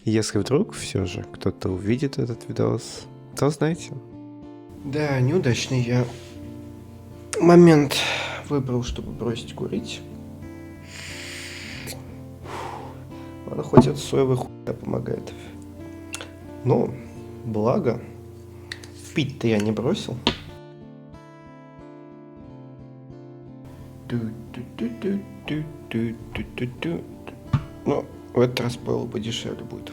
Если вдруг все же кто-то увидит этот видос, то знайте. Да, неудачный я момент выбрал, чтобы бросить курить. Ладно, хоть от соевой хуйня помогает. Но, благо, пить-то я не бросил. Но в этот раз было подешевле будет.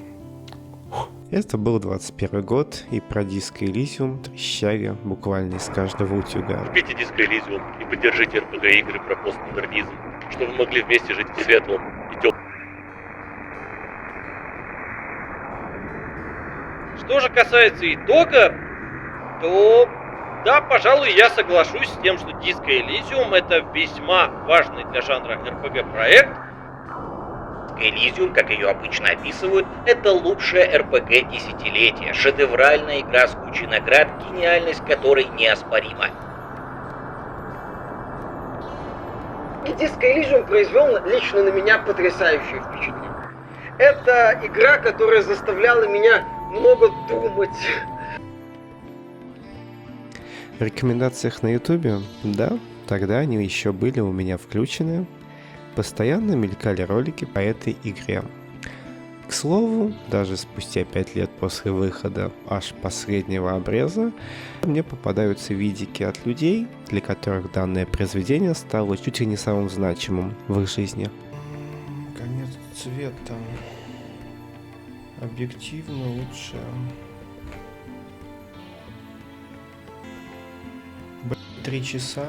Это был 21 год, и про Disco Elysium трещали буквально из каждого утюга. Купите Disco Elysium и поддержите RPG-игры про постмодернизм, чтобы мы могли вместе жить в светлом и теплом. Что же касается итога, то да, пожалуй, я соглашусь с тем, что Disco Elysium это весьма важный для жанра RPG проект. Elysium, как ее обычно описывают, это лучшая RPG десятилетия, шедевральная игра с кучей наград, гениальность которой неоспорима. И Disco Elysium произвел лично на меня потрясающее впечатление. Это игра, которая заставляла меня много думать. В рекомендациях на ютубе, да, тогда они еще были у меня включены. Постоянно мелькали ролики по этой игре. К слову, даже спустя 5 лет после выхода аж последнего обреза, мне попадаются видики от людей, для которых данное произведение стало чуть ли не самым значимым в их жизни. Конец цвета. Объективно лучше. 3 часа.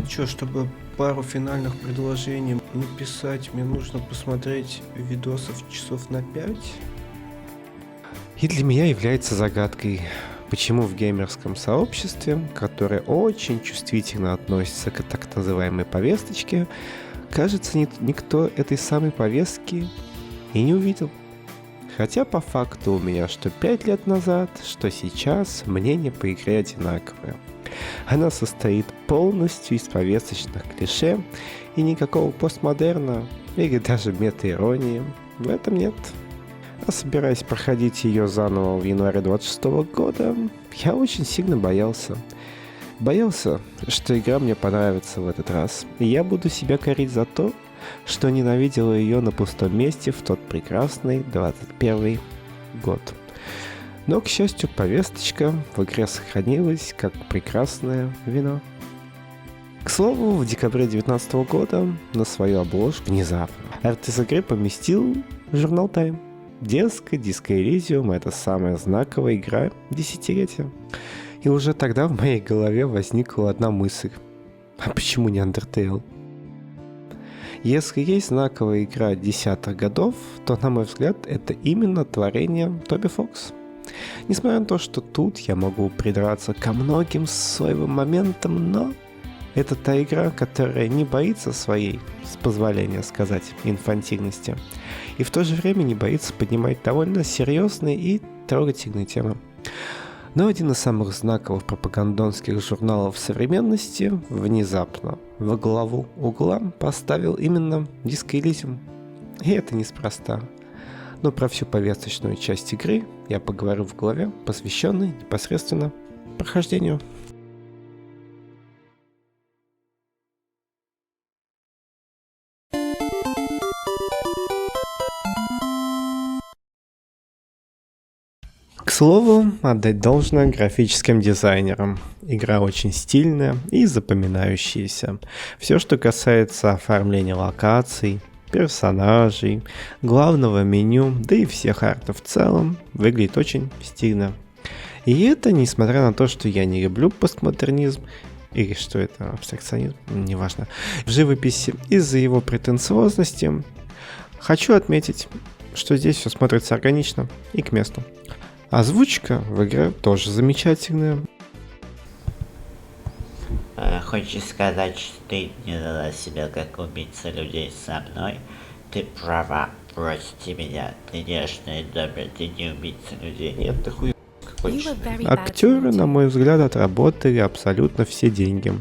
Чё, чтобы пару финальных предложений написать, мне нужно посмотреть видосов часов на 5. И для меня является загадкой, почему в геймерском сообществе, которое очень чувствительно относится к так называемой повесточке, кажется, никто этой самой повестки и не увидел. Хотя по факту у меня что 5 лет назад, что сейчас мнение по игре одинаковое. Она состоит полностью из повесточных клише, и никакого постмодерна или даже мета-иронии в этом нет. А собираясь проходить ее заново в январе 26 года, я очень сильно боялся. Боялся, что игра мне понравится в этот раз, и я буду себя корить за то, что ненавидела ее на пустом месте в тот прекрасный 21 год. Но, к счастью, повесточка в игре сохранилась как прекрасное вино. К слову, в декабре 2019 года на свою обложку внезапно арт из игры поместил журнал Time. Дескать, Disco Elysium — это самая знаковая игра десятилетия. И уже тогда в моей голове возникла одна мысль. А почему не Undertale? Если есть знаковая игра десятых годов, то, на мой взгляд, это именно творение Тоби Фокс. Несмотря на то, что тут я могу придраться ко многим соевым моментам, но это та игра, которая не боится своей, с позволения сказать, инфантильности, и в то же время не боится поднимать довольно серьезные и трогательные темы. Но один из самых знаковых пропагандонских журналов современности внезапно во главу угла поставил именно Disco Elysium. И это неспроста. Но про всю повесточную часть игры я поговорю в главе, посвященной непосредственно прохождению. К слову, отдать должное графическим дизайнерам. Игра очень стильная и запоминающаяся. Все, что касается оформления локаций, персонажей, главного меню, да и всех артов в целом, выглядит очень стильно. И это несмотря на то, что я не люблю постмодернизм, или что это, абстракционизм, неважно, в живописи из-за его претенциозности. Хочу отметить, что здесь все смотрится органично и к месту. Озвучка в игре тоже замечательная. Хочешь сказать, что ты не дала себя как убийца людей со мной? Ты права, прости меня, ты нежная и добрая, ты не убийца людей. Нет, ты хуй какой. Актеры, на мой взгляд, отработали абсолютно все деньги.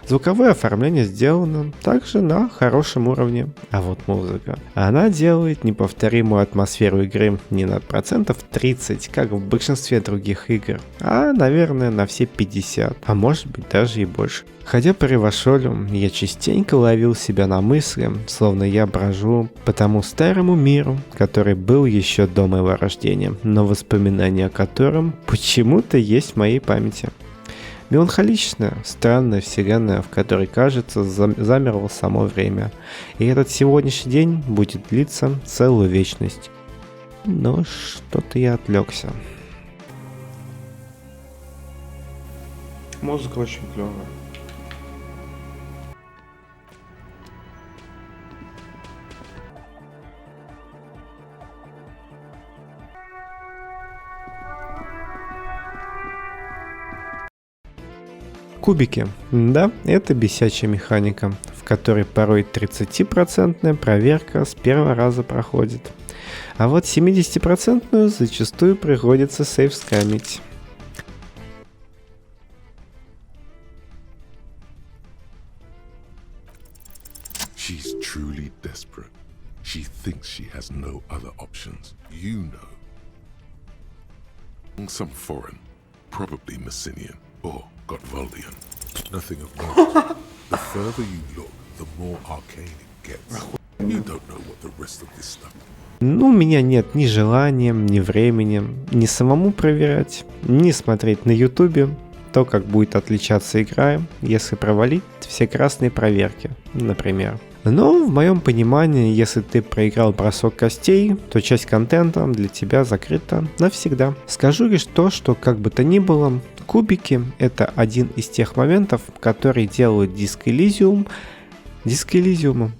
Звуковое оформление сделано также на хорошем уровне. А вот музыка. Она делает неповторимую атмосферу игры не на процентов 30, как в большинстве других игр, а, наверное, на все 50, а может быть даже и больше. Ходя по Ревашолю, я частенько ловил себя на мысли, словно я брожу по тому старому миру, который был еще до моего рождения, но воспоминания о котором почему-то есть в моей памяти. Меланхоличная, странная вселенная, в которой, кажется, замерло само время. И этот сегодняшний день будет длиться целую вечность. Но что-то я отвлекся. Музыка очень клевая. Кубики. Да, это бесячая механика, в которой порой 30% проверка с первого раза проходит. А вот 70% зачастую приходится сейвскамить. She's truly desperate. She thinks she has no other options. You know. Some foreign, probably Messinian or Godvaldian. Nothing of note. The further you look, the more arcane it gets. You don't know what the rest of this stuff. Ну, у меня нет ни желания, ни времени, ни самому проверять, ни смотреть на ютубе то, как будет отличаться игра, если провалить все красные проверки, например. Но в моем понимании, если ты проиграл бросок костей, то часть контента для тебя закрыта навсегда. Скажу лишь то, что как бы то ни было, кубики — это один из тех моментов, которые делают Disco Elysium Disco Elysium.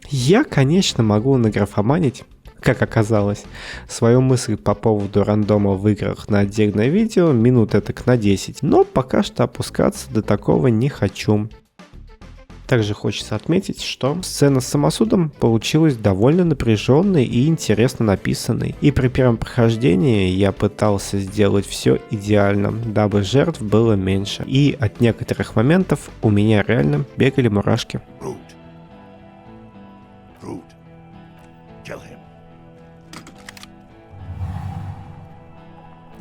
Я, конечно, могу награфоманить, как оказалось, свою мысль по поводу рандома в играх на отдельное видео минут этак на 10, но пока что опускаться до такого не хочу. Также хочется отметить, что сцена с самосудом получилась довольно напряженной и интересно написанной. И при первом прохождении я пытался сделать все идеально, дабы жертв было меньше. И от некоторых моментов у меня реально бегали мурашки.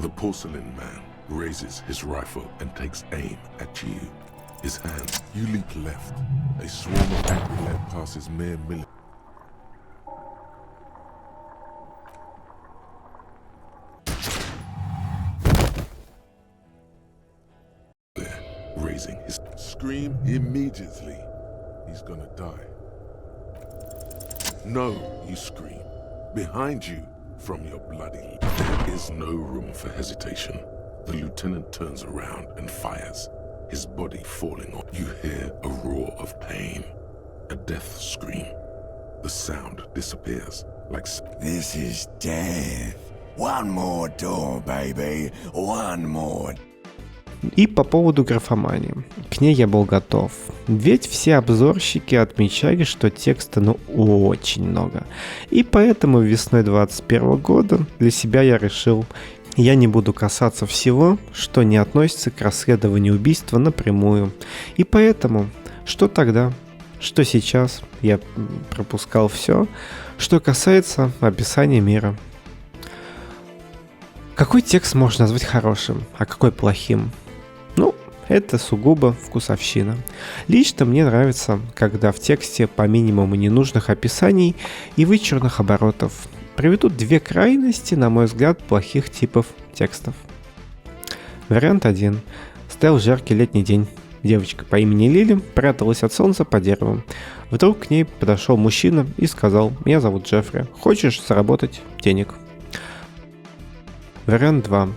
The porcelain man raises his rifle and takes aim at you. His hand, you leap left. A swarm of angry lead passes mere millimeters. There, raising his scream immediately. He's gonna die. No, you scream. Behind you, from your bloody. There is no room for hesitation. The lieutenant turns around and fires. His body falling on. You hear a roar of pain, a death scream. The sound disappears like. This is death. One more door, baby. One more. И по поводу графомании. К ней я был готов. Ведь все обзорщики отмечали, что текста очень много. И поэтому весной 2021 года для себя я решил, я не буду касаться всего, что не относится к расследованию убийства напрямую. И поэтому, что тогда, что сейчас, я пропускал все, что касается описания мира. Какой текст можно назвать хорошим, а какой плохим? Ну, это сугубо вкусовщина. Лично мне нравится, когда в тексте по минимуму ненужных описаний и вычурных оборотов. Приведу две крайности, на мой взгляд, плохих типов текстов. Вариант 1. Стоял жаркий летний день. Девочка по имени Лили пряталась от солнца по дереву. Вдруг к ней подошел мужчина и сказал: «Меня зовут Джеффри. Хочешь заработать денег?» Вариант 2.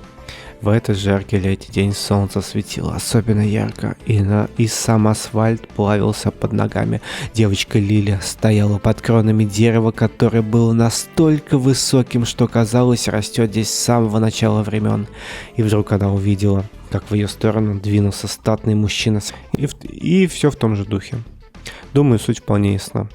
В этот жаркий летний день солнце светило особенно ярко, и сам асфальт плавился под ногами. Девочка Лили стояла под кронами дерева, которое было настолько высоким, что казалось, растет здесь с самого начала времен. И вдруг она увидела, как в ее сторону двинулся статный мужчина, и все в том же духе. Думаю, суть вполне ясна.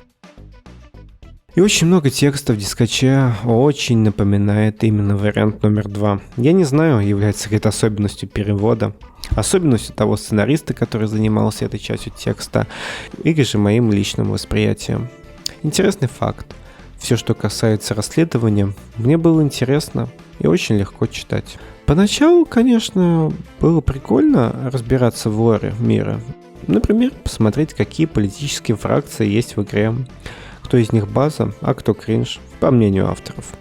И очень много текста в дискаче очень напоминает именно вариант номер 2. Я не знаю, является ли это особенностью перевода, особенностью того сценариста, который занимался этой частью текста, или же моим личным восприятием. Интересный факт. Все, что касается расследования, мне было интересно и очень легко читать. Поначалу, конечно, было прикольно разбираться в лоре мира. Например, посмотреть, какие политические фракции есть в игре, кто из них база, а кто кринж, по мнению авторов.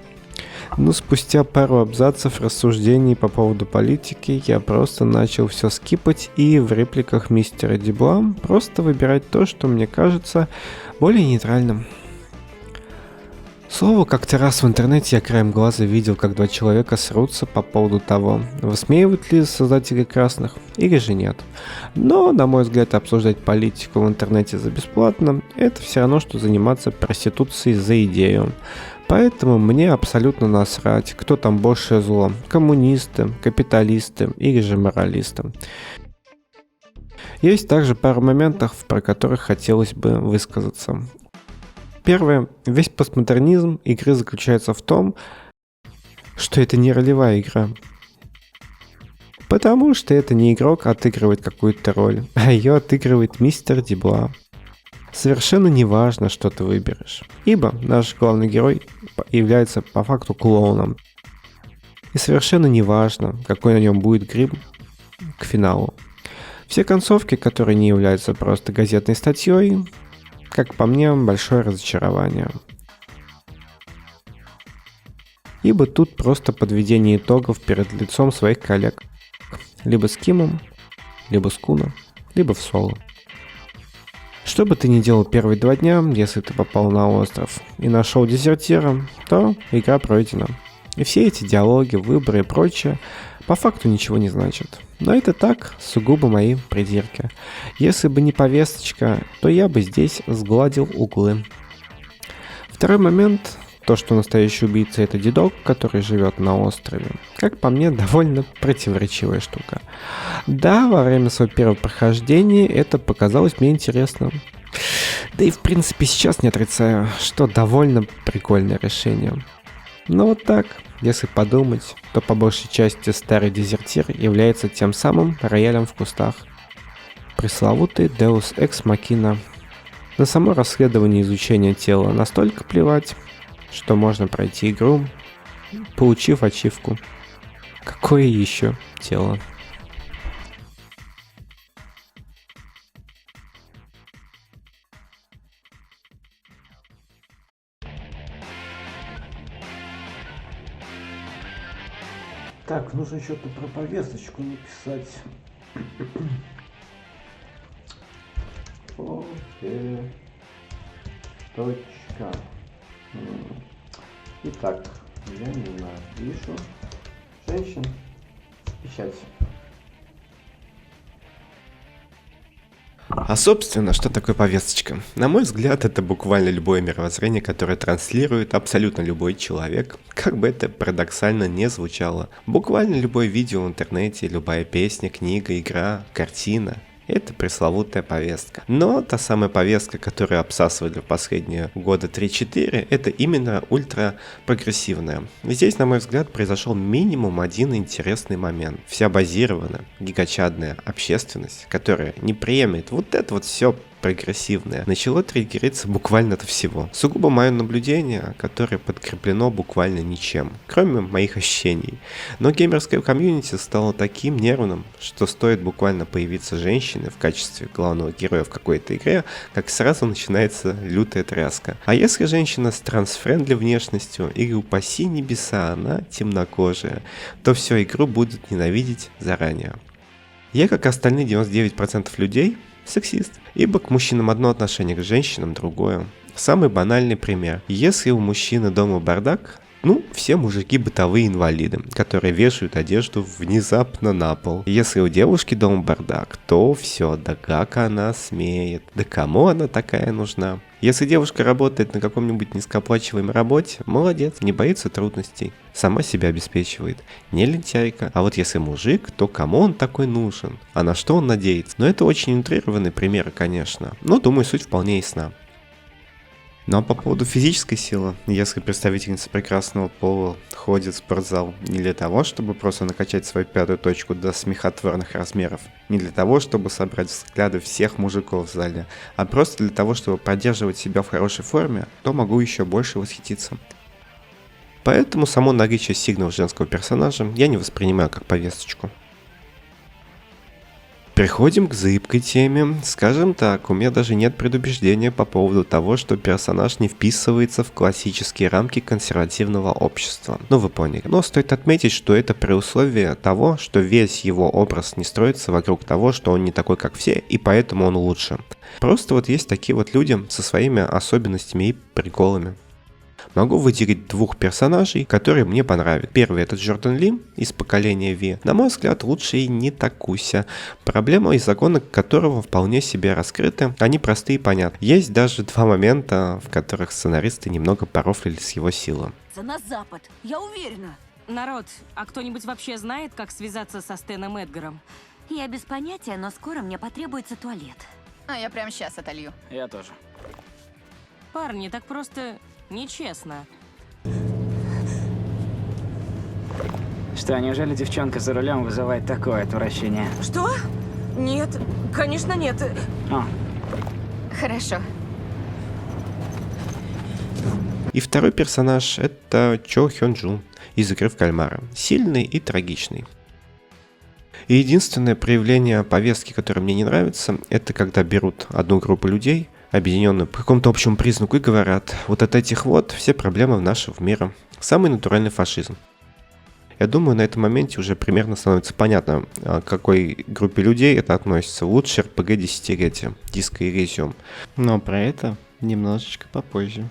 Но спустя пару абзацев рассуждений по поводу политики я просто начал все скипать и в репликах мистера Дибла просто выбирать то, что мне кажется более нейтральным. Слово, как-то раз в интернете я краем глаза видел, как два человека срутся по поводу того, высмеивают ли создатели красных или же нет. Но, на мой взгляд, обсуждать политику в интернете за бесплатно – это все равно, что заниматься проституцией за идею. Поэтому мне абсолютно насрать, кто там больше зло – коммунисты, капиталисты или же моралисты. Есть также пару моментов, про которых хотелось бы высказаться. Первое. Весь постмодернизм игры заключается в том, что это не ролевая игра. Потому что это не игрок отыгрывает какую-то роль, а ее отыгрывает мистер Дибла. Совершенно не важно, что ты выберешь, ибо наш главный герой является по факту клоуном. И совершенно не важно, какой на нем будет грим к финалу. Все концовки, которые не являются просто газетной статьей, как по мне, большое разочарование. Ибо тут просто подведение итогов перед лицом своих коллег. Либо с Кимом, либо с Куно, либо в соло. Что бы ты ни делал первые 2 дня, если ты попал на остров и нашел дезертира, то игра пройдена. И все эти диалоги, выборы и прочее по факту ничего не значат. Но это так, сугубо мои придирки. Если бы не повесточка, то я бы здесь сгладил углы. Второй момент, то что настоящий убийца это дедок, который живет на острове. Как по мне, довольно противоречивая штука. Да, во время своего первого прохождения это показалось мне интересным. Да и в принципе сейчас не отрицаю, что довольно прикольное решение. Но вот так, если подумать, то по большей части старый дезертир является тем самым роялем в кустах. Пресловутый Deus Ex Machina. На само расследование и изучение тела настолько плевать, что можно пройти игру, получив ачивку. Какое еще тело? Так, нужно что-то про повесточку написать. Точка. Итак, я ненавижу женщин. Печать. А собственно, что такое повесточка? На мой взгляд, это буквально любое мировоззрение, которое транслирует абсолютно любой человек, как бы это парадоксально не звучало. Буквально любое видео в интернете, любая песня, книга, игра, картина. Это пресловутая повестка. Но та самая повестка, которую обсасывали в последние года 3-4, это именно ультрапрогрессивная. Здесь, на мой взгляд, произошел минимум один интересный момент. Вся базированная, гигачадная общественность, которая не приемлет вот это вот все прогрессивное, начало триггериться буквально от всего. Сугубо мое наблюдение, которое подкреплено буквально ничем, кроме моих ощущений. Но геймерское комьюнити стало таким нервным, что стоит буквально появиться женщине в качестве главного героя в какой-то игре, как сразу начинается лютая тряска. А если женщина с трансфрендли внешностью или, упаси небеса, она темнокожая, то всю игру будут ненавидеть заранее. Я, как остальные 99% людей, сексист, ибо к мужчинам одно отношение, к женщинам другое. Самый банальный пример. Если у мужчины дома бардак, все мужики бытовые инвалиды, которые вешают одежду внезапно на пол. Если у девушки дома бардак, то все, да как она смеет, да кому она такая нужна? Если девушка работает на каком-нибудь низкооплачиваемой работе, молодец, не боится трудностей, сама себя обеспечивает, не лентяйка. А вот если мужик, то кому он такой нужен? А на что он надеется? Но это очень утрированный пример, конечно, но думаю, суть вполне ясна. Ну а по поводу физической силы, если представительница прекрасного пола ходит в спортзал не для того, чтобы просто накачать свою пятую точку до смехотворных размеров, не для того, чтобы собрать взгляды всех мужиков в зале, а просто для того, чтобы поддерживать себя в хорошей форме, то могу еще больше восхититься. Поэтому само наличие сигналов женского персонажа я не воспринимаю как повесточку. Переходим к зыбкой теме. Скажем так, у меня даже нет предубеждения по поводу того, что персонаж не вписывается в классические рамки консервативного общества. Ну вы поняли. Но стоит отметить, что это при условии того, что весь его образ не строится вокруг того, что он не такой как все, и поэтому он лучше. Просто вот есть такие вот люди со своими особенностями и приколами. Могу выделить двух персонажей, которые мне понравились. Первый — это Джордан Ли из поколения Ви. На мой взгляд, лучший не Такуся. Проблема и законы которого вполне себе раскрыты, они простые и понятны. Есть даже два момента, в которых сценаристы немного порофлили с его силы. На запад, я уверена. Народ, а кто-нибудь вообще знает, как связаться со Стэном Эдгаром? Я без понятия, но скоро мне потребуется туалет. А я прямо сейчас отолью. Я тоже. Парни, так просто нечестно. Что, неужели девчонка за рулем вызывает такое отвращение? Что? Нет, конечно нет. О. Хорошо. И второй персонаж — это Чо Хён Джу из «Игры в кальмара». Сильный и трагичный. И единственное проявление повестки, которое мне не нравится, это когда берут одну группу людей, объединенную по какому-то общему признаку, и говорят: вот от этих вот все проблемы нашего мира. Самый натуральный фашизм. Я думаю, на этом моменте уже примерно становится понятно, к какой группе людей это относится. Лучший РПГ десятилетия, Disco Elysium. Но про это немножечко попозже.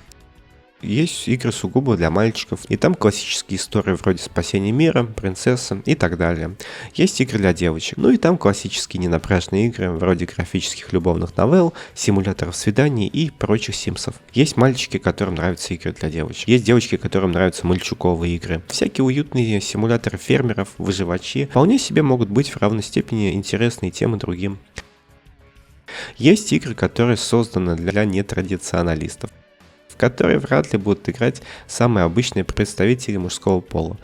Есть игры сугубо для мальчиков, и там классические истории вроде спасения мира, принцессы и так далее. Есть игры для девочек, ну и там классические ненапряжные игры вроде графических любовных новелл, симуляторов свиданий и прочих симсов. Есть мальчики, которым нравятся игры для девочек. Есть девочки, которым нравятся мальчуковые игры. Всякие уютные симуляторы фермеров, выживачи вполне себе могут быть в равной степени интересны и тем и другим. Есть игры, которые созданы для нетрадиционалистов, в которые вряд ли будут играть самые обычные представители мужского пола.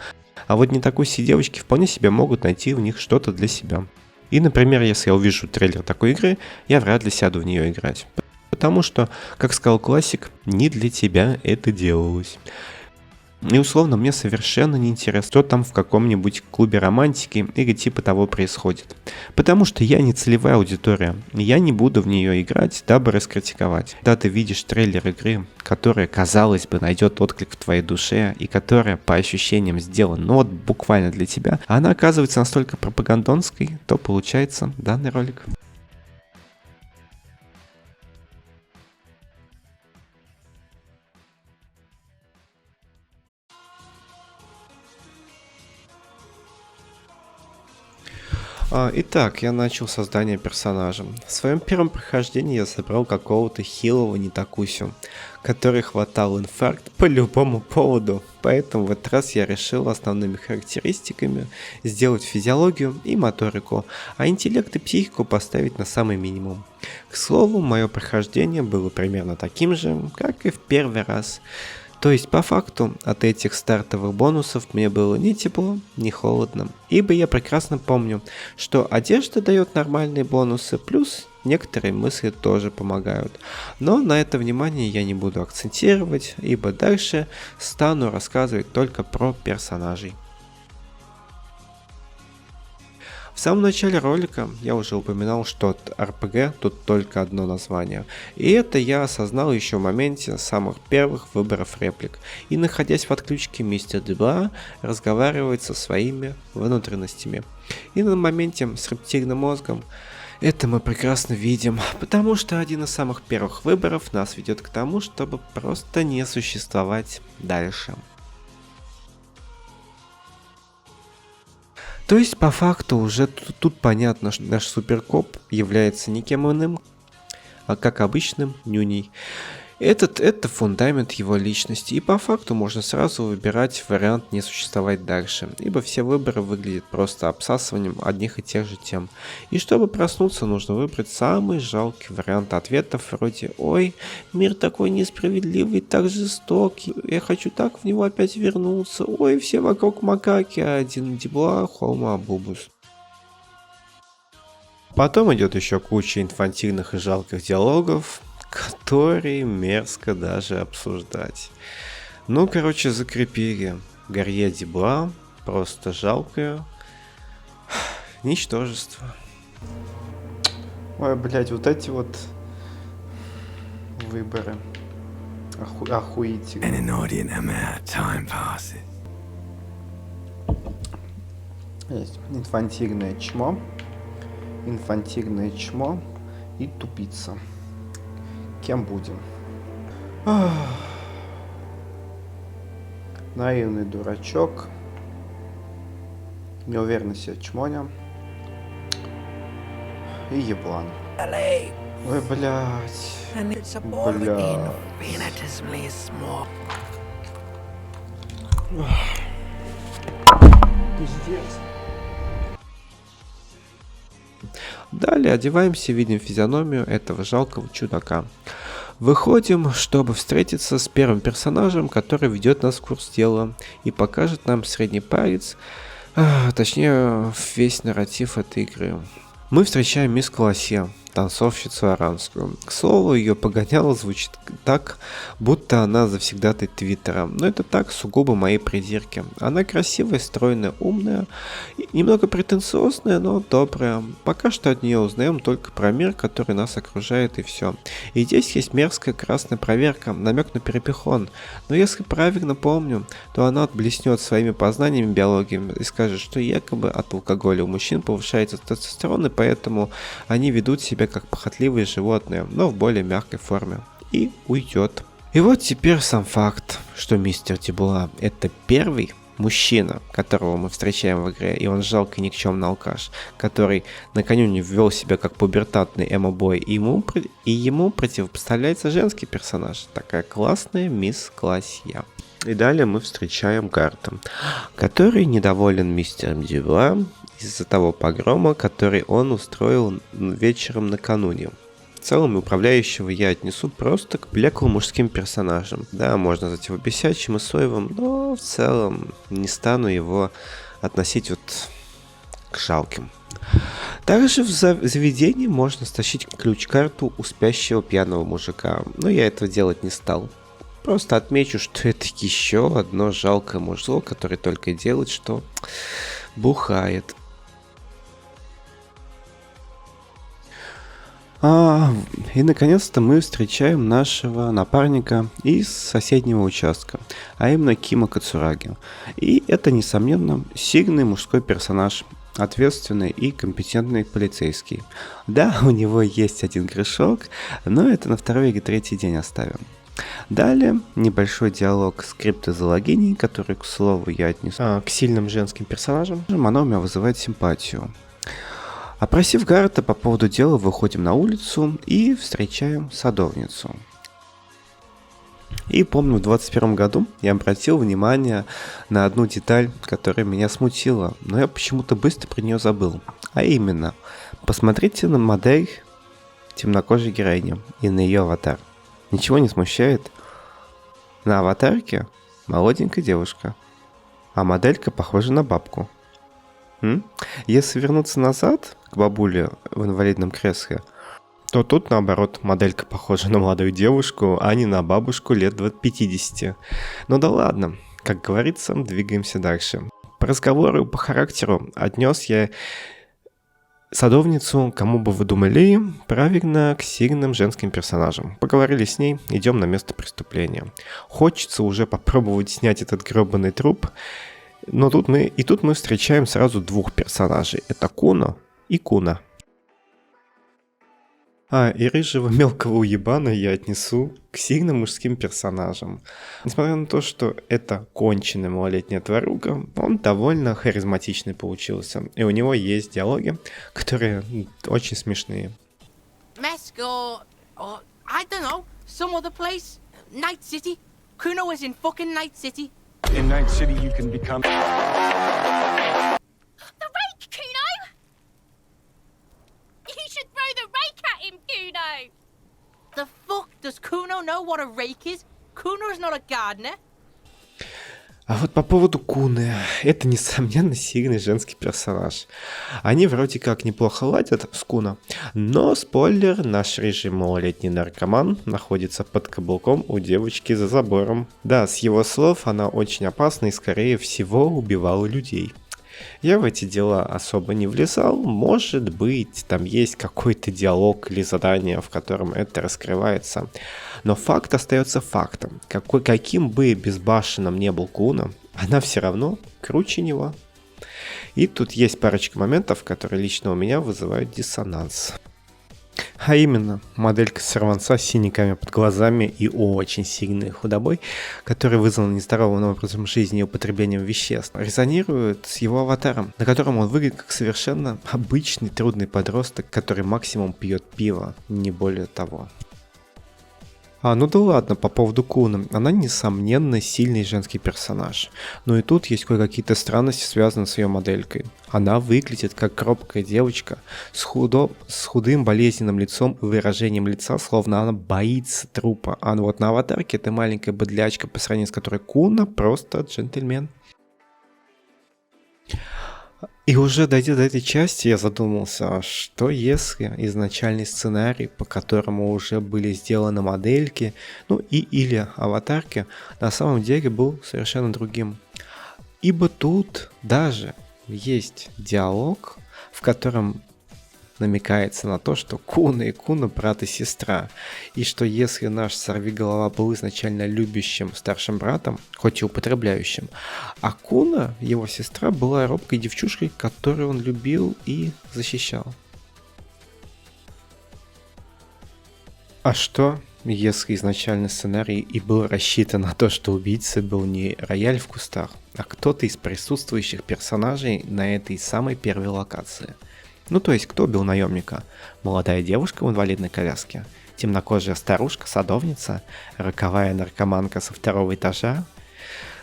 А вот не такой си девочки вполне себе могут найти в них что-то для себя. И, например, если я увижу трейлер такой игры, я вряд ли сяду в нее играть. Потому что, как сказал классик, не для тебя это делалось. И условно мне совершенно не интересно, что там в каком-нибудь клубе романтики или типа того происходит. Потому что я не целевая аудитория, я не буду в нее играть, дабы раскритиковать. Когда ты видишь трейлер игры, которая, казалось бы, найдет отклик в твоей душе и которая по ощущениям сделана, ну вот буквально для тебя, а она оказывается настолько пропагандонской, то получается данный ролик. Итак, я начал создание персонажа. В своем первом прохождении я собрал какого-то хилого Нитакусю, который хватал инфаркт по любому поводу. Поэтому в этот раз я решил основными характеристиками сделать физиологию и моторику, а интеллект и психику поставить на самый минимум. К слову, мое прохождение было примерно таким же, как и в первый раз. То есть, по факту, от этих стартовых бонусов мне было ни тепло, ни холодно. Ибо я прекрасно помню, что одежда дает нормальные бонусы, плюс некоторые мысли тоже помогают. Но на это внимание я не буду акцентировать, ибо дальше стану рассказывать только про персонажей. В самом начале ролика я уже упоминал, что от RPG тут только одно название. И это я осознал еще в моменте самых первых выборов реплик. И находясь в отключке, мистер Дебла разговаривает со своими внутренностями. И на моменте с рептильным мозгом это мы прекрасно видим, потому что один из самых первых выборов нас ведет к тому, чтобы просто не существовать дальше. То есть, по факту, уже тут понятно, что наш суперкоп является никем иным, а как обычным нюней. Это фундамент его личности, и по факту можно сразу выбирать вариант не существовать дальше, ибо все выборы выглядят просто обсасыванием одних и тех же тем. И чтобы проснуться, нужно выбрать самый жалкий вариант ответов вроде «Ой, мир такой несправедливый, так жестокий, я хочу так в него опять вернуться, ой, все вокруг макаки, а один дебла, хома бубус». Потом идет еще куча инфантильных и жалких диалогов, которые мерзко даже обсуждать. Ну, короче, закрепили. Гарье Дебла просто жалкое ничтожество. Ой, блядь, вот эти вот выборы. Охуительно. Есть инфантильное чмо и тупица. Кем будем? Наивный дурачок, неуверенный себе чмоня и еблан. Ой, блядь. Пиздец. Далее одеваемся, видим физиономию этого жалкого чудака. Выходим, чтобы встретиться с первым персонажем, который ведет нас в курс дела и покажет нам средний палец, точнее весь нарратив этой игры. Мы встречаем мисс Классе, танцовщицу аранскую. К слову, ее погоняло звучит так, будто она завсегдатай Твиттера, но это так сугубо мои придирки. Она красивая, стройная, умная, немного претенциозная, но добрая. Пока что от нее узнаем только про мир, который нас окружает, и все. И здесь есть мерзкая красная проверка, намек на перепихон. Но если правильно помню, то она блеснет своими познаниями биологии и скажет, что якобы от алкоголя у мужчин повышается тестостерон, и поэтому они ведут себя как похотливые животные, но в более мягкой форме. И уйдет. И вот теперь сам факт, что мистер Дебла — это первый мужчина, которого мы встречаем в игре, и он жалкий никчемный алкаш, который накануне ввел себя как пубертатный эмо-бой, и ему противопоставляется женский персонаж, такая классная мисс Классья. И далее мы встречаем Гарта, который недоволен мистером Дебла из-за того погрома, который он устроил вечером накануне. В целом, управляющего я отнесу просто к блеклым мужским персонажам. Да, можно назвать его бесячим и соевым, но в целом не стану его относить вот к жалким. Также в заведении можно стащить ключ-карту у спящего пьяного мужика, но я этого делать не стал. Просто отмечу, что это еще одно жалкое мужло, которое только и делает, что бухает. И наконец-то мы встречаем нашего напарника из соседнего участка, а именно Кима Кацураги. И это, несомненно, сильный мужской персонаж, ответственный и компетентный полицейский. Да, у него есть один грешок, но это на второй или третий день оставим. Далее небольшой диалог с криптозоологиней, который, к слову, я отнесу к сильным женским персонажам. Она у меня вызывает симпатию. Опросив Гарта по поводу дела, выходим на улицу и встречаем садовницу. И помню, в 2021 году я обратил внимание на одну деталь, которая меня смутила, но я почему-то быстро про нее забыл. А именно, посмотрите на модель темнокожей героини и на ее аватар. Ничего не смущает? На аватарке молоденькая девушка, а моделька похожа на бабку. Если вернуться назад к бабуле в инвалидном кресле, то тут наоборот моделька похожа на молодую девушку, а не на бабушку лет 50. Ну да ладно, как говорится, двигаемся дальше. По разговору, по характеру отнес я садовницу, кому бы вы думали, правильно, к сильным женским персонажам. Поговорили с ней, идем на место преступления. Хочется уже попробовать снять этот гребаный труп. Но тут мы встречаем сразу двух персонажей. Это Куно и Куна. И рыжего мелкого уебана я отнесу к сильным мужским персонажам. Несмотря на то, что это конченая малолетняя тваруга, он довольно харизматичный получился. И у него есть диалоги, которые очень смешные. I don't know. Some other place. Night City. Kuno is in fucking Night City. In Night City, you can become... The rake, Kuno! You should throw the rake at him, Kuno! The fuck? Does Kuno know what a rake is? Kuno's not a gardener. А вот по поводу Куны, это, несомненно, сильный женский персонаж. Они вроде как неплохо ладят с Куно, но, спойлер, наш рыжий малолетний наркоман находится под каблуком у девочки за забором. Да, с его слов, она очень опасна и, скорее всего, убивала людей. Я в эти дела особо не влезал, может быть, там есть какой-то диалог или задание, в котором это раскрывается. Но факт остается фактом. Каким бы безбашенным не был Куно, она все равно круче него. И тут есть парочка моментов, которые лично у меня вызывают диссонанс. А именно, моделька сорванца с синяками под глазами и очень сильной худобой, который вызван нездоровым образом жизни и употреблением веществ, резонирует с его аватаром, на котором он выглядит как совершенно обычный трудный подросток, который максимум пьет пиво, не более того. Ну да ладно, по поводу Куны. Она, несомненно, сильный женский персонаж. Но и тут есть кое-какие странности, связанные с ее моделькой. Она выглядит как робкая девочка с худым болезненным лицом и выражением лица, словно она боится трупа. А вот на аватарке это маленькая быдлячка, по сравнению с которой Куна просто джентльмен. И уже дойдя до этой части, я задумался, а что если изначальный сценарий, по которому уже были сделаны модельки, или аватарки, на самом деле был совершенно другим. Ибо тут даже есть диалог, в котором намекается на то, что Куна и Куна брат и сестра, и что если наш сорвиголова был изначально любящим старшим братом, хоть и употребляющим, а Куна, его сестра, была робкой девчушкой, которую он любил и защищал. А что, если изначальный сценарий и был рассчитан на то, что убийцей был не рояль в кустах, а кто-то из присутствующих персонажей на этой самой первой локации? То есть, кто убил наемника? Молодая девушка в инвалидной коляске? Темнокожая старушка-садовница? Роковая наркоманка со второго этажа?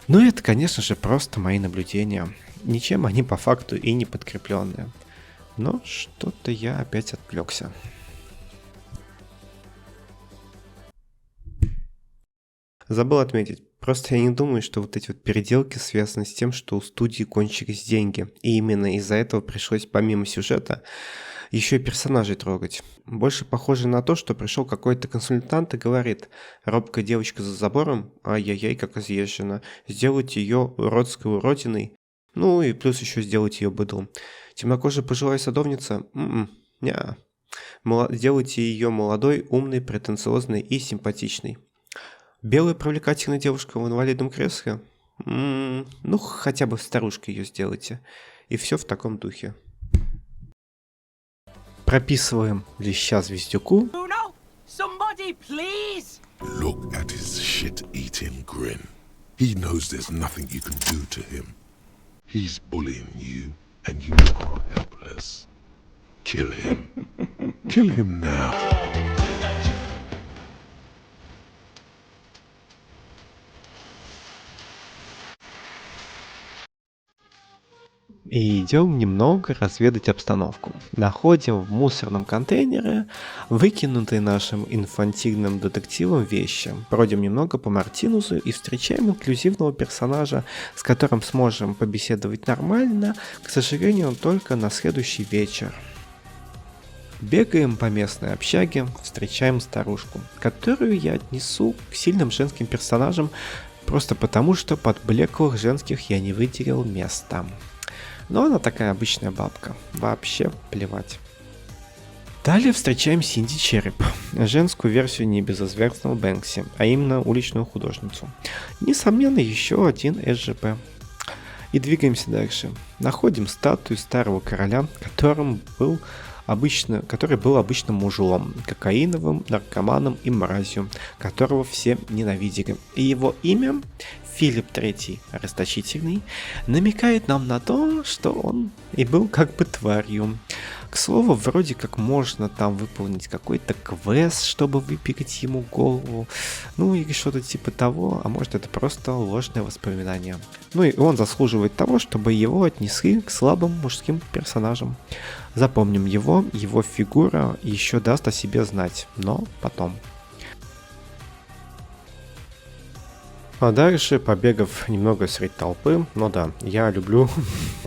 Это, конечно же, просто мои наблюдения. Ничем они по факту и не подкрепленные. Но что-то я опять отвлекся. Забыл отметить. Просто я не думаю, что вот эти вот переделки связаны с тем, что у студии кончились деньги. И именно из-за этого пришлось помимо сюжета еще и персонажей трогать. Больше похоже на то, что пришел какой-то консультант и говорит: робкая девочка за забором, ай-яй-яй, как изъезжена, сделайте ее уродской уродиной, и плюс еще сделайте ее быдлом. Темнокожая пожилая садовница, неа. Делайте ее молодой, умной, претенциозной и симпатичной. Белая привлекательная девушка в инвалидном кресле? Хотя бы старушкой ее сделайте. И все в таком духе. Прописываем леща Звездюку. Somebody, please! Look at his shit-eating grin. He knows there's nothing you can do to him. He's bullying you, and you are helpless. Kill him. Kill him now. И идем немного разведать обстановку. Находим в мусорном контейнере выкинутые нашим инфантильным детективом вещи. Бродим немного по Мартинусу и встречаем инклюзивного персонажа, с которым сможем побеседовать нормально, к сожалению, только на следующий вечер. Бегаем по местной общаге, встречаем старушку, которую я отнесу к сильным женским персонажам, просто потому что под блеклых женских я не выделил места. Но она такая обычная бабка. Вообще плевать. Далее встречаем Синди Череп, женскую версию небезызвестного Бэнкси, а именно уличную художницу. Несомненно, еще один СЖП. И двигаемся дальше. Находим статую старого короля, который был обычным мужлом, кокаиновым, наркоманом и мразью, которого все ненавидели. И его имя, Филипп III Расточительный, намекает нам на то, что он и был как бы тварью. К слову, вроде как можно там выполнить какой-то квест, чтобы выпилить ему голову, ну или что-то типа того, а может это просто ложное воспоминание. Ну и он заслуживает того, чтобы его отнесли к слабым мужским персонажам. Запомним его фигура еще даст о себе знать, но потом. А дальше, побегав немного среди толпы, ну да, я люблю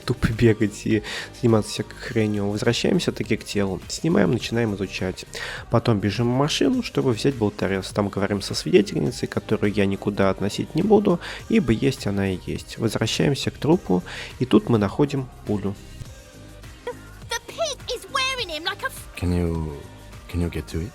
тупо бегать и заниматься всякой хренью, возвращаемся таки к телу, снимаем, начинаем изучать. Потом бежим в машину, чтобы взять болторез, там говорим со свидетельницей, которую я никуда относить не буду, ибо есть она и есть. Возвращаемся к трупу, и тут мы находим пулю. Can you get to it?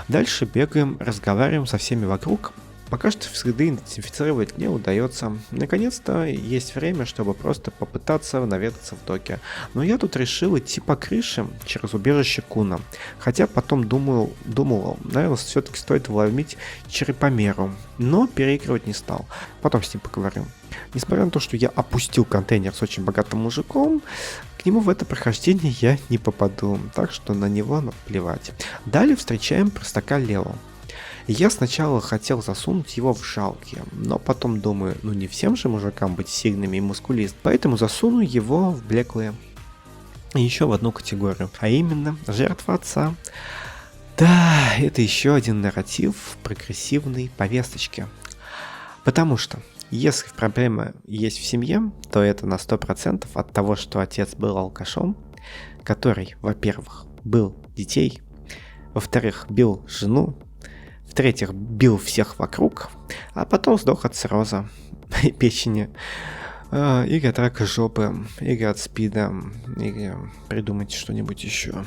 Дальше бегаем, разговариваем со всеми вокруг. Пока что следы идентифицировать не удается. Наконец-то есть время, чтобы просто попытаться наведаться в доке. Но я тут решил идти по крыше через убежище Куна. Хотя потом думал, наверное, все-таки стоит вломить черепомеру. Но переигрывать не стал. Потом с ним поговорим. Несмотря на то, что я опустил контейнер с очень богатым мужиком, к нему в это прохождение я не попаду. Так что на него наплевать. Далее встречаем простака Лео. Я сначала хотел засунуть его в жалки, но потом думаю, ну не всем же мужикам быть сильными и мускулист, поэтому засуну его в блеклые. И еще в одну категорию, а именно жертва отца. Да, это еще один нарратив прогрессивной повесточки. Потому что если проблема есть в семье, то это на 100% от того, что отец был алкашом, который, во-первых, бил детей, во-вторых, бил жену, в-третьих, бил всех вокруг, а потом сдох от цирроза печени, или от рака жопы, или от спида, или придумайте что-нибудь еще.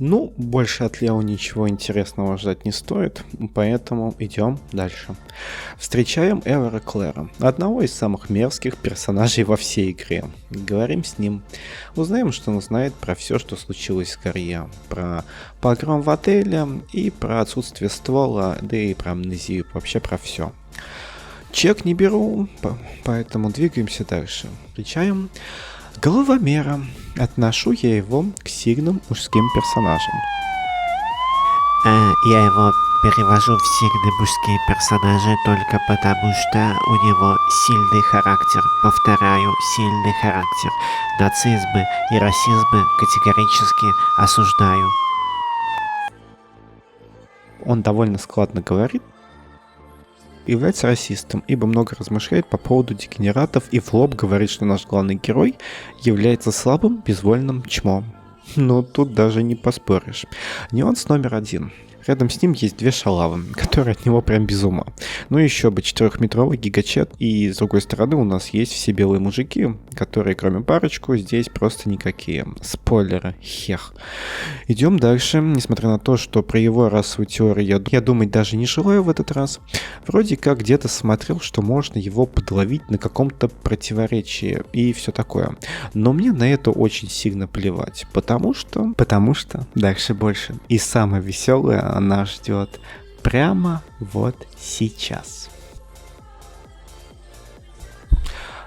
Ну, больше от Лео ничего интересного ждать не стоит, поэтому идем дальше. Встречаем Эвера Клэра, одного из самых мерзких персонажей во всей игре. Говорим с ним. Узнаем, что он знает про все, что случилось в Гарье. Про погром в отеле и про отсутствие ствола, да и про амнезию, вообще про все. Чек не беру, поэтому двигаемся дальше. Встречаем Головомера. Отношу я его к сильным мужским персонажам. Я его перевожу в сильные мужские персонажи только потому, что у него сильный характер. Повторяю, сильный характер. Нацизмы и расизмы категорически осуждаю. Он довольно складно говорит. Является расистом, ибо много размышляет по поводу дегенератов и в лоб говорит, что наш главный герой является слабым, безвольным чмом. Но тут даже не поспоришь. Нюанс номер один. Рядом с ним есть две шалавы, которые от него прям без ума. Ну еще бы 4-метровый гигачет, и с другой стороны у нас есть все белые мужики, которые кроме парочку здесь просто никакие. Спойлеры, хех. Идем дальше, несмотря на то, что про его расовую теорию я думать даже не желаю в этот раз. Вроде как где-то смотрел, что можно его подловить на каком-то противоречии и все такое. Но мне на это очень сильно плевать, потому что дальше больше. И самое веселое нас ждет прямо вот сейчас.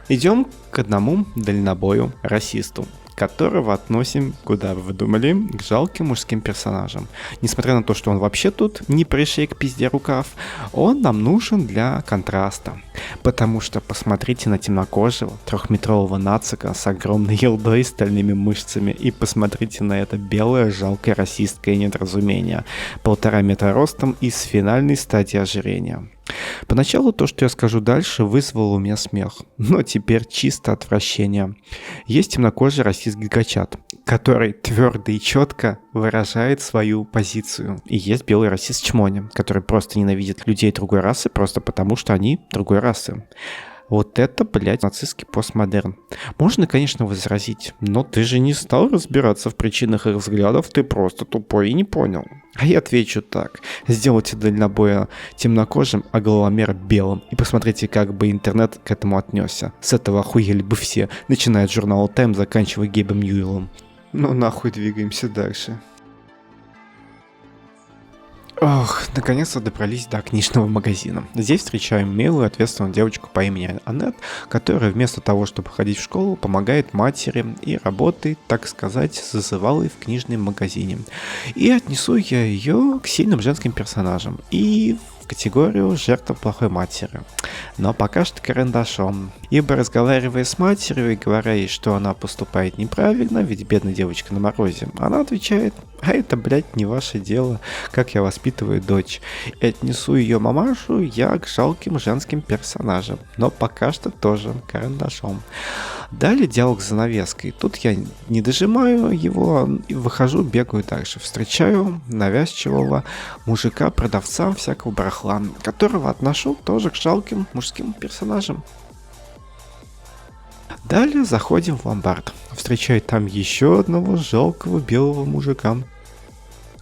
Идем к одному дальнобою-расисту, которого относим, куда вы думали, к жалким мужским персонажам. Несмотря на то, что он вообще тут не пришей к пизде рукав, он нам нужен для контраста. Потому что посмотрите на темнокожего 3-метрового нацика с огромной елдой и стальными мышцами, и посмотрите на это белое жалкое расистское недоразумение, 1,5 метра ростом и с финальной стадии ожирения. Поначалу то, что я скажу дальше, вызвало у меня смех, но теперь чисто отвращение. Есть темнокожий расист-гигачат, который твердо и четко выражает свою позицию. И есть белый расист Чмони, который просто ненавидит людей другой расы просто потому, что они другой расы. Вот это, блядь, нацистский постмодерн. Можно, конечно, возразить, но ты же не стал разбираться в причинах их взглядов, ты просто тупой и не понял. А я отвечу так. Сделайте дальнобоя темнокожим, а головомера белым. И посмотрите, как бы интернет к этому отнесся. С этого охуели бы все, начиная от журнала Time, заканчивая Гейбом Ньюэллом. Ну нахуй двигаемся дальше. Ох, наконец-то добрались до книжного магазина. Здесь встречаем милую, ответственную девочку по имени Аннет, которая вместо того, чтобы ходить в школу, помогает матери и работает, так сказать, зазывалой в книжном магазине. И отнесу я ее к сильным женским персонажам и в категорию жертва плохой матери. Но пока что карандашом. Ибо разговаривая с матерью и говоря ей, что она поступает неправильно, ведь бедная девочка на морозе, она отвечает: а это, блядь, не ваше дело, как я воспитываю дочь. И отнесу ее мамашу я к жалким женским персонажам. Но пока что тоже карандашом. Далее диалог с занавеской. Тут я не дожимаю его, выхожу, бегаю дальше. Встречаю навязчивого мужика-продавца всякого барахла, которого отношу тоже к жалким мужским персонажам. Далее заходим в ломбард. Встречаю там еще одного жалкого белого мужика,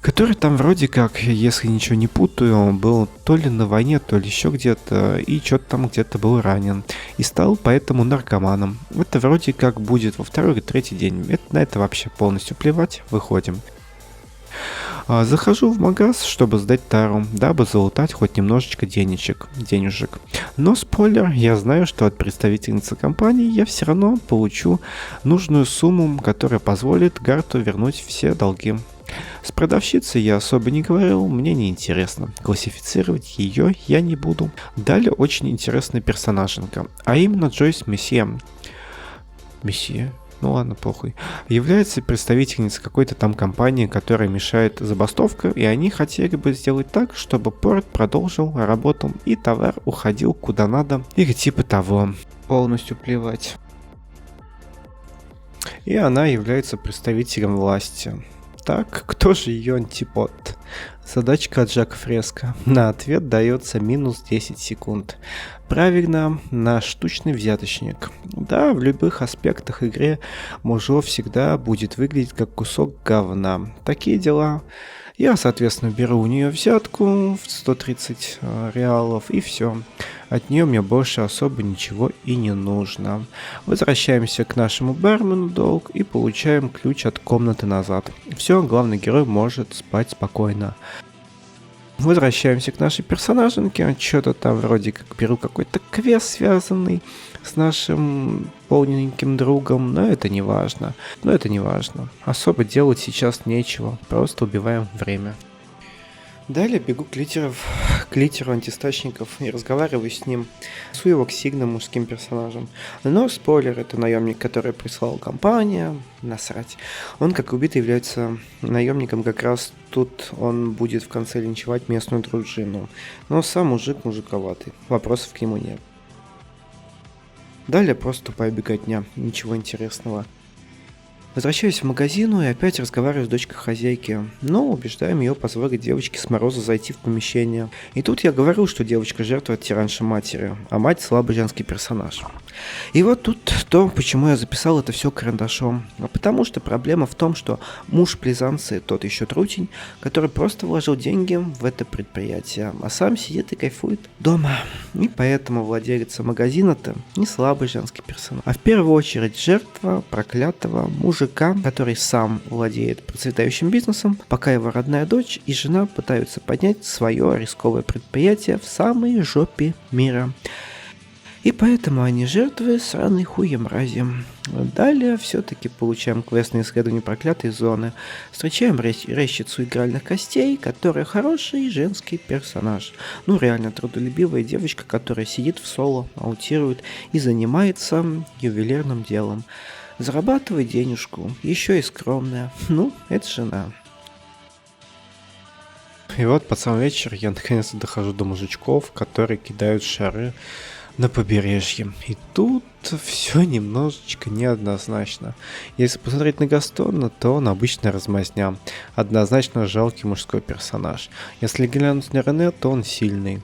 который там вроде как, если ничего не путаю, он был то ли на войне, то ли еще где-то, и что-то там где-то был ранен. И стал поэтому наркоманом. Это вроде как будет во второй или третий день. На это вообще полностью плевать. Выходим. Захожу в магаз, чтобы сдать тару, дабы залутать хоть немножечко денежек. Но спойлер, я знаю, что от представительницы компании я все равно получу нужную сумму, которая позволит Гарту вернуть все долги. С продавщицей я особо не говорил, мне не интересно. Классифицировать ее я не буду. Далее очень интересная персонаженка, а именно Джойс Месье. Ну ладно, похуй. Является представительницей какой-то там компании, которая мешает забастовка, и они хотели бы сделать так, чтобы порт продолжил работу и товар уходил куда надо, или типа того. Полностью плевать. И она является представителем власти. Так, кто же ее антипод? Задачка от Жака Фреско. На ответ дается минус 10 секунд. Правильно, на штучный взяточник. Да, в любых аспектах игры мужик всегда будет выглядеть как кусок говна. Такие дела. Я, соответственно, беру у нее взятку в 130 реалов и все. От нее мне больше особо ничего и не нужно. Возвращаемся к нашему бармену долг и получаем ключ от комнаты назад. Все, главный герой может спать спокойно. Возвращаемся к нашей персонаженке. Что-то там вроде как беру какой-то квест, связанный с нашим полненьким другом, но это не важно. Особо делать сейчас нечего, просто убиваем время. Далее бегу к литеру антистачников и разговариваю с ним. Несу его к сильным мужским персонажам. Но спойлер, это наемник, который прислала компания. Насрать. Он, как убитый, является наемником. Как раз тут он будет в конце линчевать местную дружину. Но сам мужик мужиковатый. Вопросов к нему нет. Далее просто тупая беготня. Ничего интересного. Возвращаюсь в магазин и опять разговариваю с дочкой хозяйки, но убеждаем ее позволить девочке с мороза зайти в помещение. И тут я говорю, что девочка жертва от тиранши матери, а мать слабый женский персонаж. И вот тут то, почему я записал это все карандашом. Потому что проблема в том, что муж Плезанцы тот еще трутень, который просто вложил деньги в это предприятие, а сам сидит и кайфует дома. И поэтому владелец магазина-то не слабый женский персонаж, а в первую очередь жертва проклятого мужика, который сам владеет процветающим бизнесом, пока его родная дочь и жена пытаются поднять свое рисковое предприятие в самой жопе мира. И поэтому они жертвы сраной хуя мрази. Далее все-таки получаем квест на исследование проклятой зоны. Встречаем резчицу игральных костей, которая хороший женский персонаж. Ну реально трудолюбивая девочка, которая сидит в соло, аутирует и занимается ювелирным делом. Зарабатывает денежку, еще и скромная. Ну, это жена. И вот под самый вечер я наконец-то дохожу до мужичков, которые кидают шары на побережье. И тут все немножечко неоднозначно. Если посмотреть на Гастона, то он обычная размазня. Однозначно жалкий мужской персонаж. Если глянуть на Рене, то он сильный.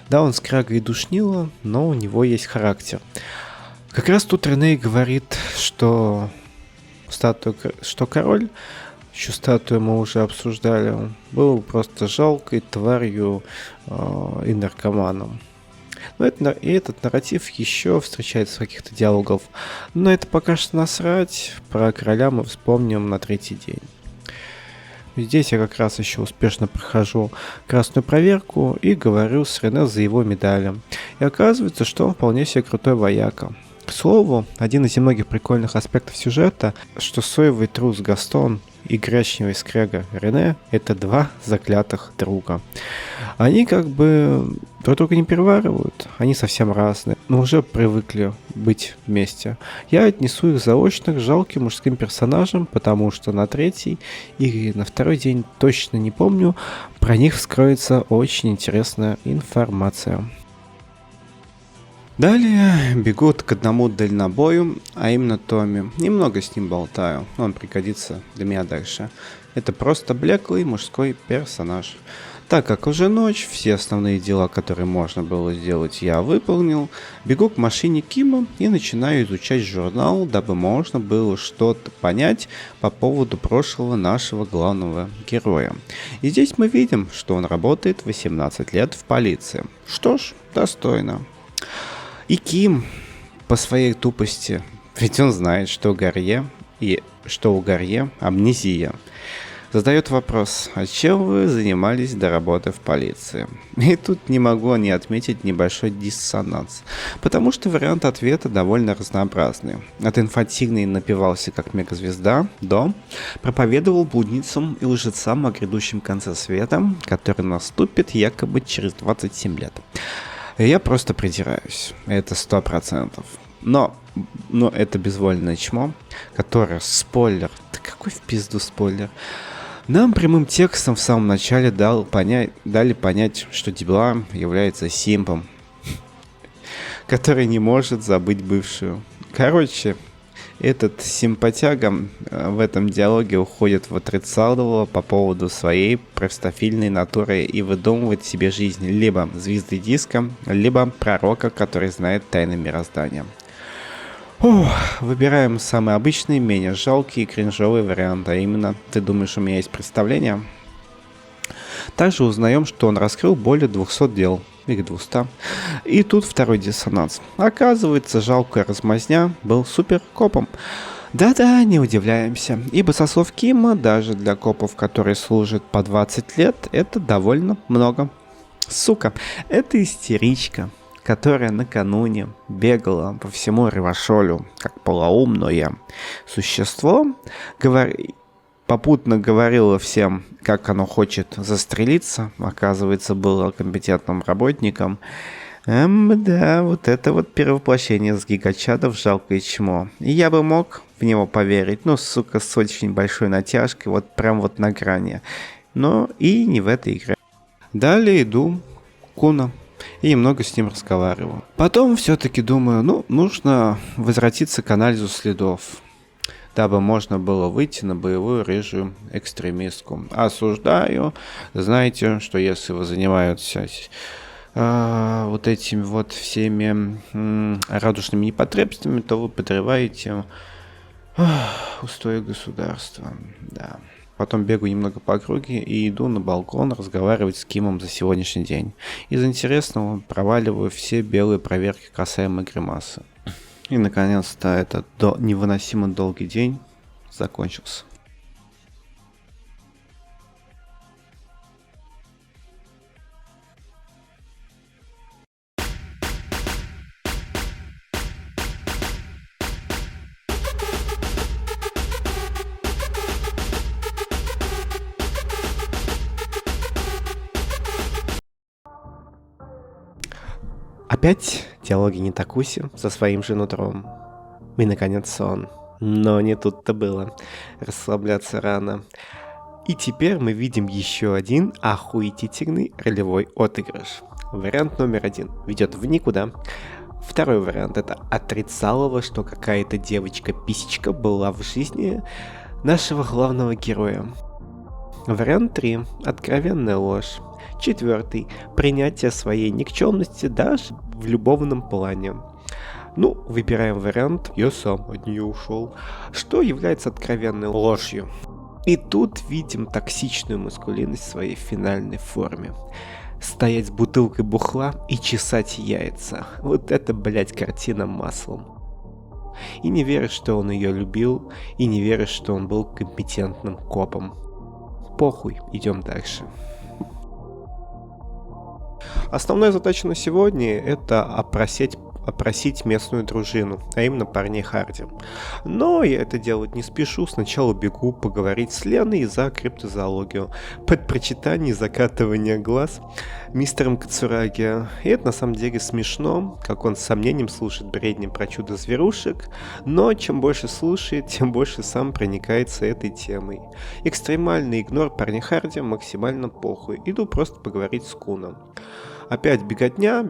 Да, он скряга и душнило, но у него есть характер. Как раз тут Рене говорит, что король, еще статую мы уже обсуждали, был просто жалкой тварью и наркоманом. И этот нарратив еще встречается в каких-то диалогов. Но это пока что насрать. Про короля мы вспомним на третий день. Здесь я как раз еще успешно прохожу красную проверку и говорю с Рене за его медалью. И оказывается, что он вполне себе крутой вояка. К слову, один из немногих прикольных аспектов сюжета, что соевый трус Гастон и гречневый скряга Рене — это два заклятых друга. Они как бы друг друга не переваривают, они совсем разные, но уже привыкли быть вместе. Я отнесу их заочно к жалким мужским персонажам, потому что на третий и на второй день, точно не помню, про них вскроется очень интересная информация. Далее бегут к одному дальнобою, а именно Томми. Немного с ним болтаю, он пригодится для меня дальше. Это просто блеклый мужской персонаж. Так как уже ночь, все основные дела, которые можно было сделать, я выполнил. Бегу к машине Кима и начинаю изучать журнал, дабы можно было что-то понять по поводу прошлого нашего главного героя. И здесь мы видим, что он работает 18 лет в полиции. Что ж, достойно. И Ким по своей тупости, ведь он знает, что у Гарье амнезия, задает вопрос: а чем вы занимались до работы в полиции? И тут не могу не отметить небольшой диссонанс, потому что варианты ответа довольно разнообразные. От инфантильный напивался как мегазвезда до проповедовал блудницам и лжецам о грядущем конце света, который наступит якобы через 27 лет. Я просто придираюсь, это 100%. Но это безвольное чмо, которое, спойлер, да какой в пизду спойлер, нам прямым текстом в самом начале дали понять, что Дебла является симпом, который не может забыть бывшую. Короче, этот симпатяга в этом диалоге уходит в отрицалово по поводу своей простофильной натуры и выдумывает себе жизнь либо звезды диска, либо пророка, который знает тайны мироздания. Выбираем самый обычный, менее жалкий и кринжовый вариант, а именно «Ты думаешь, у меня есть представление?» Также узнаем, что он раскрыл более 200 дел, или 200. И тут второй диссонанс. Оказывается, жалкая размазня был супер копом. Да-да, не удивляемся, ибо со слов Кима, даже для копов, которые служат по 20 лет, это довольно много. Сука, это истеричка, которая накануне бегала по всему Ревашолю, как полоумное существо, попутно говорила всем, как оно хочет застрелиться, оказывается, было компетентным работником. Да, вот это вот перевоплощение с гигачада в жалкое чмо. И я бы мог в него поверить, но, сука, с очень большой натяжкой, вот прям вот на грани. Но и не в этой игре. Далее иду к Куна и немного с ним разговариваю. Потом все-таки думаю, нужно возвратиться к анализу следов, дабы можно было выйти на боевую рыжую экстремистку. Осуждаю. Знаете, что если вы занимаетесь вот этими вот всеми радужными непотребствами, то вы подрываете устои государства. Да. Потом бегаю немного по округе и иду на балкон разговаривать с Кимом за сегодняшний день. Из интересного проваливаю все белые проверки касаемо гримасы. И наконец-то этот невыносимо долгий день закончился. Опять диалоги Нитакуси со своим же нутром. И наконец сон. Но не тут-то было. Расслабляться рано. И теперь мы видим еще один охуительный ролевой отыгрыш. Вариант номер 1 ведет в никуда. Второй вариант — это отрицалово, что какая-то девочка-писечка была в жизни нашего главного героя. Вариант 3 — откровенная ложь. Четвертый — принятие своей никчемности даже в любовном плане. Выбираем вариант «я сам от нее ушел», что является откровенной ложью. И тут видим токсичную маскулинность в своей финальной форме. Стоять с бутылкой бухла и чесать яйца. Вот это, блять, картина маслом. И не веришь, что он ее любил, и не веришь, что он был компетентным копом. похуй, идем дальше. Основная задача на сегодня это опросить местную дружину, а именно парней Харди. Но я это делать не спешу, сначала бегу поговорить с Леной за криптозоологию, под прочитание и закатывание глаз мистером Кацураги. И это на самом деле смешно, как он с сомнением слушает бредни про чудо-зверушек, но чем больше слушает, тем больше сам проникается этой темой. Экстремальный игнор парня Харди, максимально похуй. Иду просто поговорить с Куном. Опять беготня.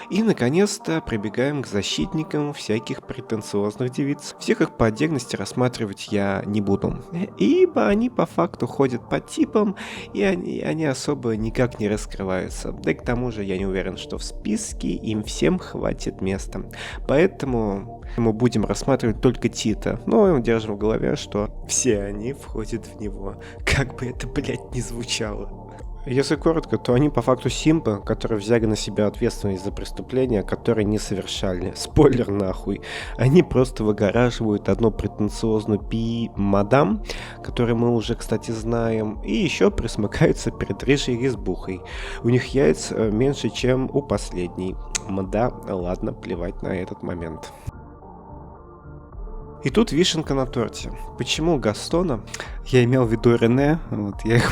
И, наконец-то, прибегаем к защитникам всяких претенциозных девиц. Всех их по отдельности рассматривать я не буду, ибо они по факту ходят по типам, и они особо никак не раскрываются. Да и к тому же я не уверен, что в списке им всем хватит места. Поэтому мы будем рассматривать только Тита, но держим в голове, что все они входят в него, как бы это, блядь, ни звучало. Если коротко, то они по факту симпы, которые взяли на себя ответственность за преступления, которые не совершали. Спойлер нахуй. Они просто выгораживают одну претенциозную мадам, которую мы уже, кстати, знаем, и еще присмыкаются перед рыжей лесбухой. У них яиц меньше, чем у последней. Да, ладно, плевать на этот момент. И тут вишенка на торте. Почему Гастона? Я имел в виду Рене,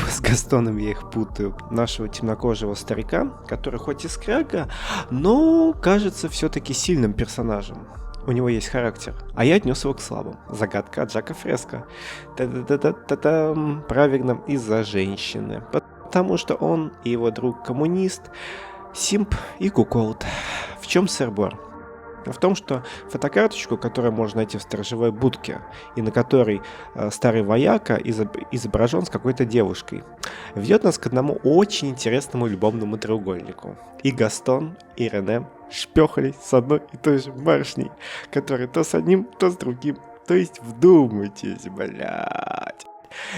с Гастоном я их путаю. Нашего темнокожего старика, который хоть и скряга, но кажется все-таки сильным персонажем. У него есть характер, а я отнес его к слабым. Загадка от Жака Фреско. Та-да-да-да-да-дам. Правильно, из-за женщины. Потому что он и его друг коммунист, симп и куколд. В чем сыр-бор? В том, что фотокарточку, которую можно найти в сторожевой будке, и на которой старый вояка изображен с какой-то девушкой, ведет нас к одному очень интересному любовному треугольнику. И Гастон, и Рене шпёхались с одной и той же барышней, которая то с одним, то с другим. То есть вдумайтесь, блядь.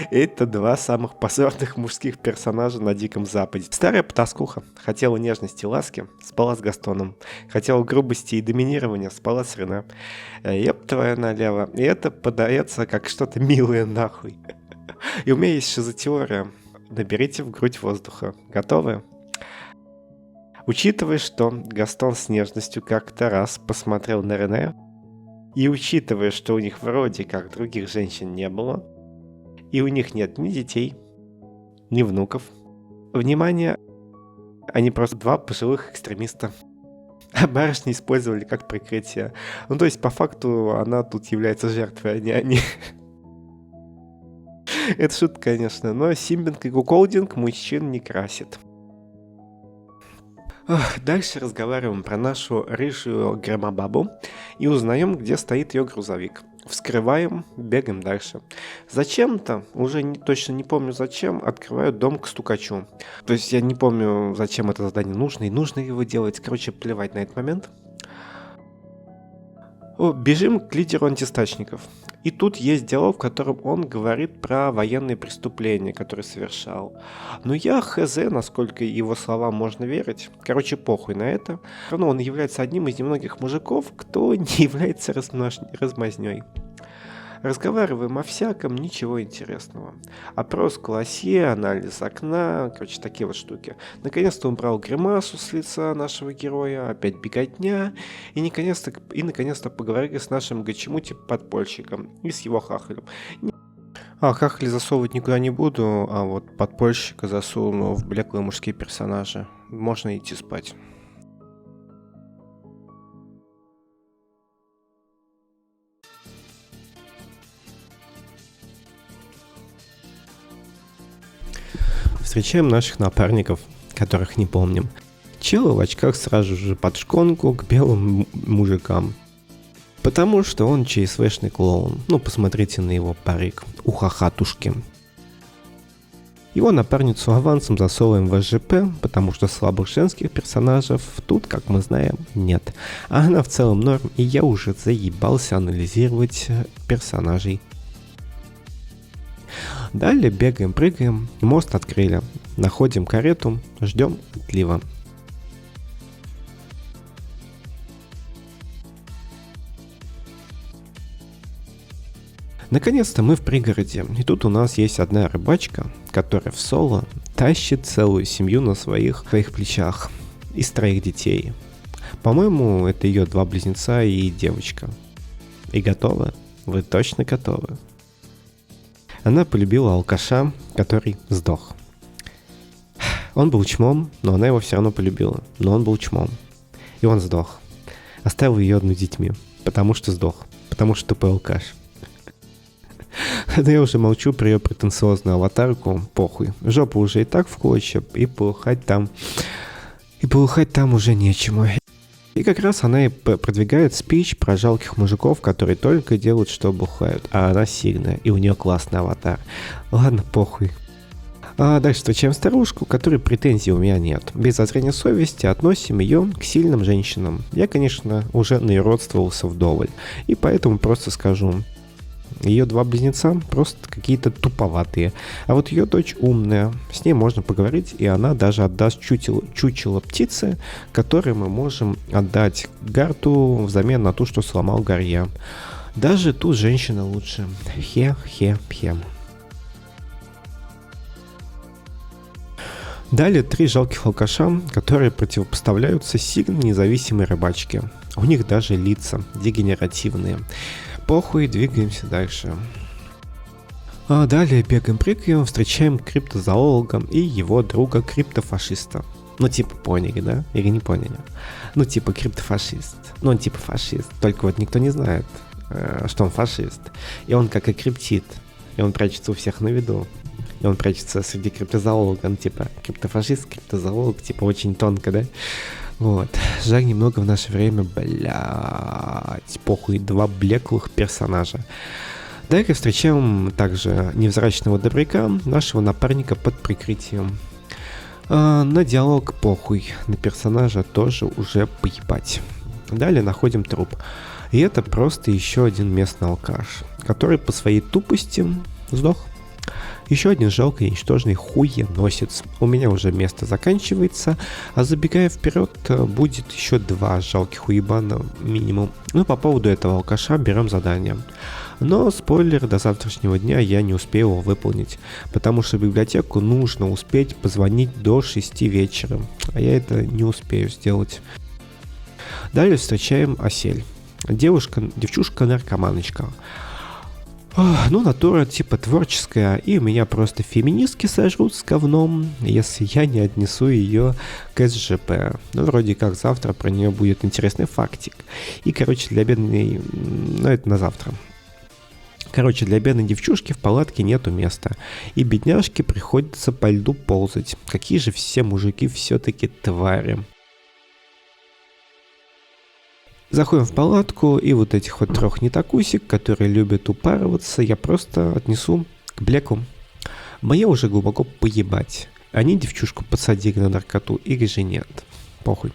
Это два самых позорных мужских персонажа на Диком Западе. Старая потаскуха хотела нежности и ласки, спала с Гастоном. Хотела грубости и доминирования, спала с Рене. Еб твоя налево. И это подается как что-то милое нахуй. И у меня есть шизотеория. Наберите в грудь воздуха. Готовы? Учитывая, что Гастон с нежностью как-то раз посмотрел на Рене, и учитывая, что у них вроде как других женщин не было, и у них нет ни детей, ни внуков. Внимание, они просто два пожилых экстремиста. А барышни использовали как прикрытие. Ну, то есть, по факту, она тут является жертвой, а не они. Это шутка, конечно, но симпинг и куколдинг мужчин не красит. Дальше разговариваем про нашу рыжую громобабу и узнаем, где стоит ее грузовик. Вскрываем, бегаем дальше. Зачем-то, уже точно не помню зачем, открываю дом к стукачу. То есть я не помню, зачем это задание нужно, и нужно его делать. Короче, плевать на этот момент. Бежим к лидеру антистачников. И тут есть диалог, в котором он говорит про военные преступления, которые совершал. Но я хз, насколько его словам можно верить. Короче, похуй на это. Но он является одним из немногих мужиков, кто не является размазнёй. Разговариваем о всяком, ничего интересного. Опрос классе, анализ окна, короче, такие вот штуки. Наконец-то убрал гримасу с лица нашего героя, опять беготня, и наконец-то поговорили с нашим гачемути-подпольщиком и с его хахалем. Хахали засовывать никуда не буду, а вот подпольщика засуну в блеклые мужские персонажи. Можно идти спать. Встречаем наших напарников, которых не помним. Челы в очках сразу же под шконку к белым мужикам. Потому что он ЧСВшный клоун. Ну, посмотрите на его парик. Ухахатушки. Его напарницу авансом засовываем в СЖП, потому что слабых женских персонажей тут, как мы знаем, нет. А она в целом норм, и я уже заебался анализировать персонажей. Далее бегаем, прыгаем, мост открыли, находим карету, ждем отлива. Наконец-то мы в пригороде, и тут у нас есть одна рыбачка, которая в соло тащит целую семью на своих плечах из 3 детей. По-моему, это ее 2 близнеца и девочка. И готовы? Вы точно готовы? Она полюбила алкаша, который сдох. Он был чмом, но она его все равно полюбила. Но он был чмом. И он сдох. Оставил ее одну с детьми. Потому что сдох. Потому что тупой алкаш. Да я уже молчу про ее претенциозную аватарку. Похуй. Жопа уже и так в клочья. И полыхать там уже нечему. И как раз она и продвигает спич про жалких мужиков, которые только делают, что бухают. А она сильная, и у нее классный аватар. Ладно, похуй. А дальше встречаем старушку, которой претензий у меня нет. Без зазрения совести относим ее к сильным женщинам. Я, конечно, уже наиродствовался вдоволь. И поэтому просто скажу. Ее 2 близнеца просто какие-то туповатые. А вот ее дочь умная. С ней можно поговорить, и она даже отдаст чучело птицы, которое мы можем отдать Гарту взамен на ту, что сломал Гарья. Даже тут женщина лучше. Хе-хе-хе. Далее 3 жалких алкаша, которые противопоставляются сильно независимой рыбачке. У них даже лица дегенеративные. Похуй, двигаемся дальше. А далее бегаем-прыгаем, встречаем криптозоолога и его друга криптофашиста. Ну типа поняли, да? Или не поняли? Ну типа криптофашист. Ну он типа фашист, только вот никто не знает, что он фашист. И он как и криптит, и он прячется у всех на виду. И он прячется среди криптозоологов, он типа криптофашист, криптозоолог, типа очень тонко, да? Вот. Жаль, немного в наше время, блять, похуй, 2 блеклых персонажа. Далее встречаем также невзрачного добряка, нашего напарника под прикрытием. На диалог похуй, на персонажа тоже уже поебать. Далее находим труп. И это просто еще один местный алкаш, который по своей тупости сдох. Еще один жалкий, ничтожный хуеносец. У меня уже место заканчивается, а забегая вперед, будет еще 2 жалких уебана минимум. Ну, по поводу этого алкаша берем задание. Но, спойлер, до завтрашнего дня я не успею его выполнить, потому что в библиотеку нужно успеть позвонить до 6 вечера, а я это не успею сделать. Далее встречаем Асель. Девчушка-наркоманочка. Ну, натура типа творческая, и у меня просто феминистки сожрут с говном, если я не отнесу ее к СЖП. Ну, вроде как завтра про нее будет интересный фактик. И, короче, для бедной... Ну, это на завтра. Короче, для бедной девчушки в палатке нету места, и бедняжке приходится по льду ползать. Какие же все мужики все-таки твари. Заходим в палатку, и вот этих вот 3 нетакусик, которые любят упарываться, я просто отнесу к блеку. Мне уже глубоко поебать. Они девчушку подсадили на наркоту или же нет. Похуй.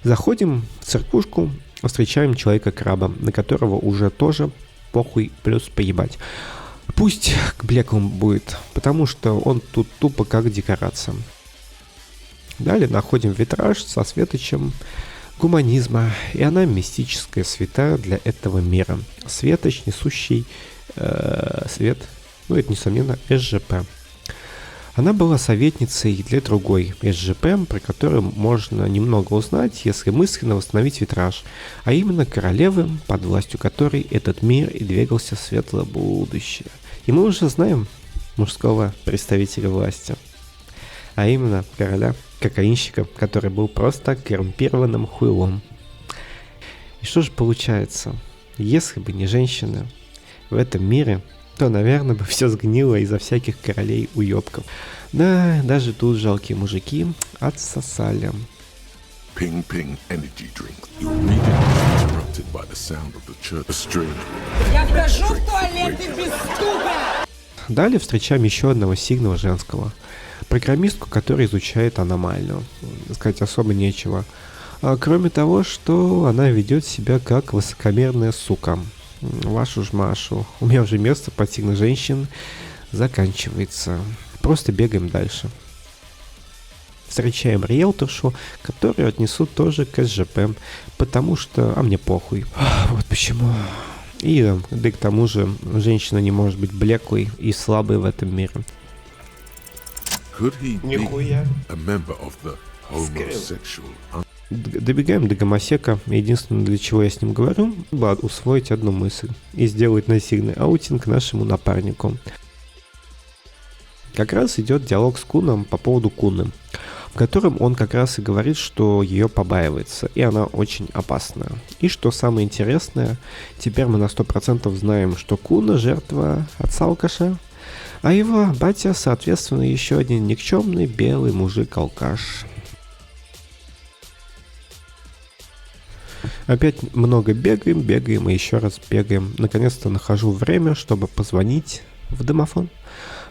Заходим в церквушку, встречаем человека-краба, на которого уже тоже похуй плюс поебать. Пусть к блеку будет, потому что он тут тупо как декорация. Далее находим витраж со светочем гуманизма, и она мистическая, святая для этого мира. Светоч, несущий свет, ну это несомненно СЖП. Она была советницей для другой СЖП, про которую можно немного узнать, если мысленно восстановить витраж, а именно королевы, под властью которой этот мир и двигался в светлое будущее. И мы уже знаем мужского представителя власти, а именно короля кокаинщика, который был просто коррумпированным хуйлом. И что же получается? Если бы не женщины в этом мире, то, наверное, бы все сгнило из-за всяких королей уёбков. Да, даже тут жалкие мужики отсосали. Ping Ping energy drink. Your reading is interrupted by the sound of the church. A strange woman. Я вхожу в туалет и без стука! Далее встречаем еще одного сильного женского. Программистку, которая изучает аномальную. Сказать особо нечего. Кроме того, что она ведет себя как высокомерная сука. Вашу ж Машу. У меня уже место под сильных женщин заканчивается. Просто бегаем дальше. Встречаем риэлторшу, которую отнесу тоже к СЖП, потому что... А мне похуй. Вот почему. да и к тому же женщина не может быть блеклой и слабой в этом мире. Could he be Нихуя. a member of the homosexual? Добегаем до гомосека. Единственное, для чего я с ним говорю, усвоить одну мысль и сделать насильный аутинг нашему напарнику. Как раз идет диалог с Куном по поводу Куны, в котором он как раз и говорит, что ее побаивается, и она очень опасная. И что самое интересное, теперь мы на 100% знаем, что Куна жертва отца-алкаша, а его батя, соответственно, еще один никчемный белый мужик-алкаш. Опять много бегаем и еще раз бегаем. Наконец-то нахожу время, чтобы позвонить в домофон.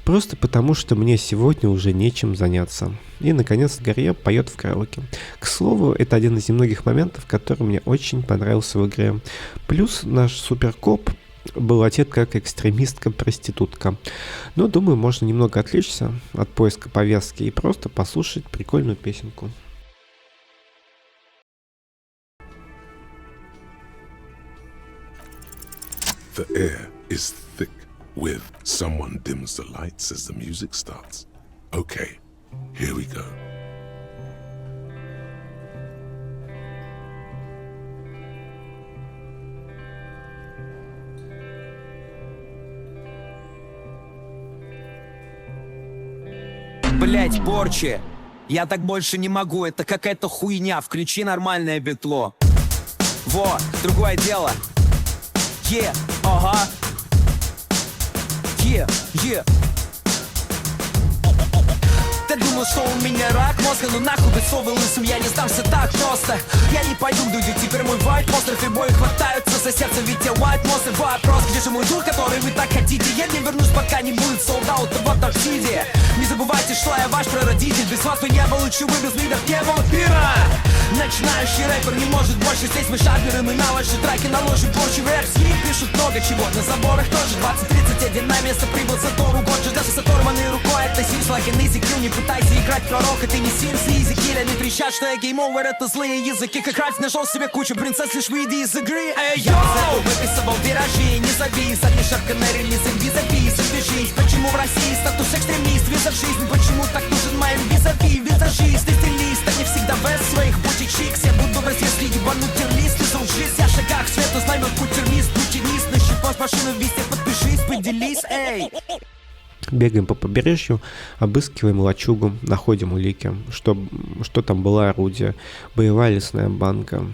Просто потому, что мне сегодня уже нечем заняться. И, наконец, Гарье поет в караоке. К слову, это один из немногих моментов, который мне очень понравился в игре. Плюс наш суперкоп был одет как экстремистка-проститутка. Но, думаю, можно немного отвлечься от поиска повестки и просто послушать прикольную песенку. The air is thick with someone dims the lights as the music starts. Okay, here we go. Блять, Порчи, я так больше не могу, это какая-то хуйня, включи нормальное битло. Во, другое дело. Ага. Ты думал, что у меня рак мозга, ну нахуй быть совой лысым, я не сдамся так просто. Я не пойду к Дуде, теперь мой вайт монстр, прибои хватаются за сердце, ведь я white monster. Вопрос, где же мой тур, который вы так хотите? Я не вернусь, пока не будет солдата в Антарктиде. Не забывайте, что я ваш прародитель, без вас бы не было чего, без лидов не было пира. Начинающий рэпер не может больше, здесь мы шаблеры, мы на ваши траки наложим порчу. Версии пишут много чего, на заборах тоже 20-31 на место прибыл Сатору. Год же даже с оторванной рукой, это Sims like an easy kill. Не пытайся играть пророка, ты не Sims, easy kill. Они трещат, что я гейм-овер, это злые языки. Как Ральф нашел себе кучу принцесс, лишь выйди из игры. Эй, йоу! Выписывал виражи, не завис, одни шапка на релизах, визави, свяжись. Почему в России статус экстремист, виза в жизнь? Почему так нужен моим визави, визажист и стилист? Они всегда в своих чикс, я буду в разъезде ебануть терлист. Ты солжись, я в шагах свету, знамет путернист, путинист. На щипос машину везде, подпишись, поделись, эй. Бегаем по побережью, обыскиваем лачугу, находим улики, что там было орудие, боевая лесная банка.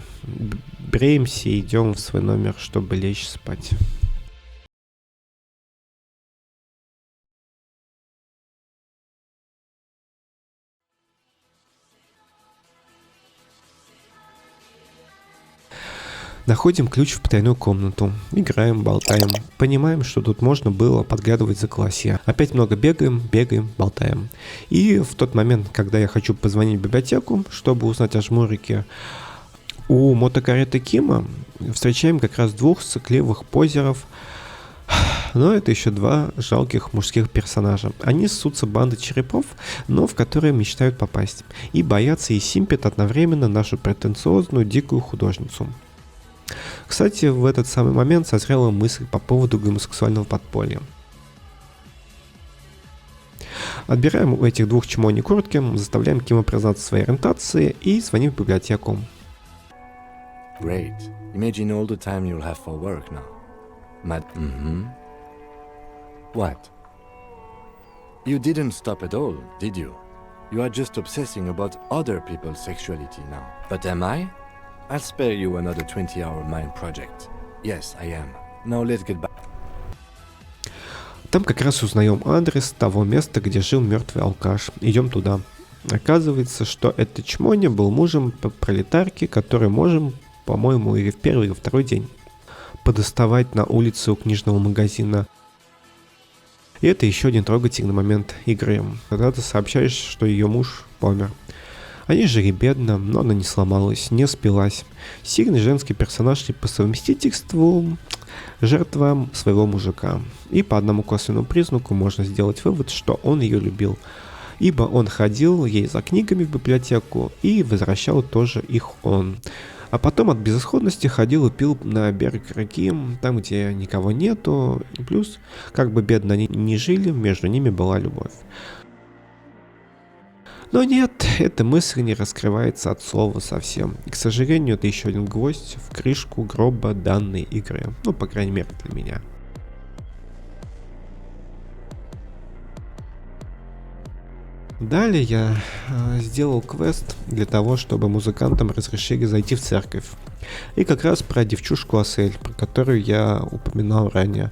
Бреемся и идем в свой номер, чтобы лечь спать. Находим ключ в потайную комнату, играем, болтаем, понимаем, что тут можно было подглядывать за классия. Опять много бегаем, болтаем. И в тот момент, когда я хочу позвонить в библиотеку, чтобы узнать о жмурике, у мотокареты Кима встречаем как раз двух сыкливых позеров. Но это еще два жалких мужских персонажа. Они ссутся банды черепов, но в которые мечтают попасть. И боятся и симпят одновременно нашу претенциозную дикую художницу. Кстати, в этот самый момент созрела мысль по поводу гомосексуального подполья. Отбираем у этих двух чмони куртки, заставляем Кима признаться своей ориентации и звоним в библиотеку. Great. Imagine all the time you'll have for work now. What? You didn't stop at all, did you? You are just obsessing about other people's sexuality now. But am I? I'll spare you another 20-hour mind project. Yes, I am. Now let's get back. Там как раз узнаем адрес того места, где жил мертвый алкаш. Идем туда. Оказывается, что этот чмоня был мужем пролетарки, который можем, по-моему, или в первый, или в второй день подоставать на улице у книжного магазина. И это еще один трогательный момент игры, когда ты сообщаешь, что ее муж помер. Они жили бедно, но она не сломалась, не спилась. Сильный женский персонаж и по совместительству жертва своего мужика. И по одному косвенному признаку можно сделать вывод, что он ее любил. Ибо он ходил ей за книгами в библиотеку и возвращал тоже их он. А потом от безысходности ходил и пил на берег реки, там, где никого нету. И плюс, как бы бедно они не жили, между ними была любовь. Но нет, эта мысль не раскрывается от слова совсем. И, к сожалению, это еще один гвоздь в крышку гроба данной игры. Ну, по крайней мере, для меня. Далее я сделал квест для того, чтобы музыкантам разрешили зайти в церковь. И как раз про девчушку Асель, про которую я упоминал ранее.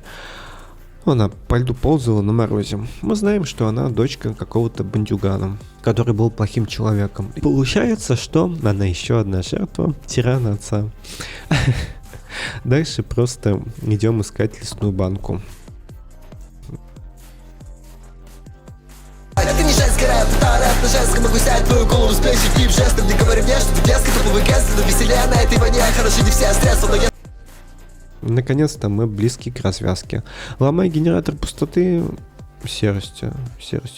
Она по льду ползала на морозе. Мы знаем, что она дочка какого-то бандюгана, который был плохим человеком. И получается, что она еще одна жертва тирана отца. Дальше просто идем искать лесную банку. Это не женская рэп, это рэп на женском. Могу снять твою голову с плеч и жестом. Не говори мне, что ты блеск, топовый гест. Но веселее на этой войне, хороши не все средства, но я... Наконец-то мы близки к развязке. Ломай генератор пустоты серости,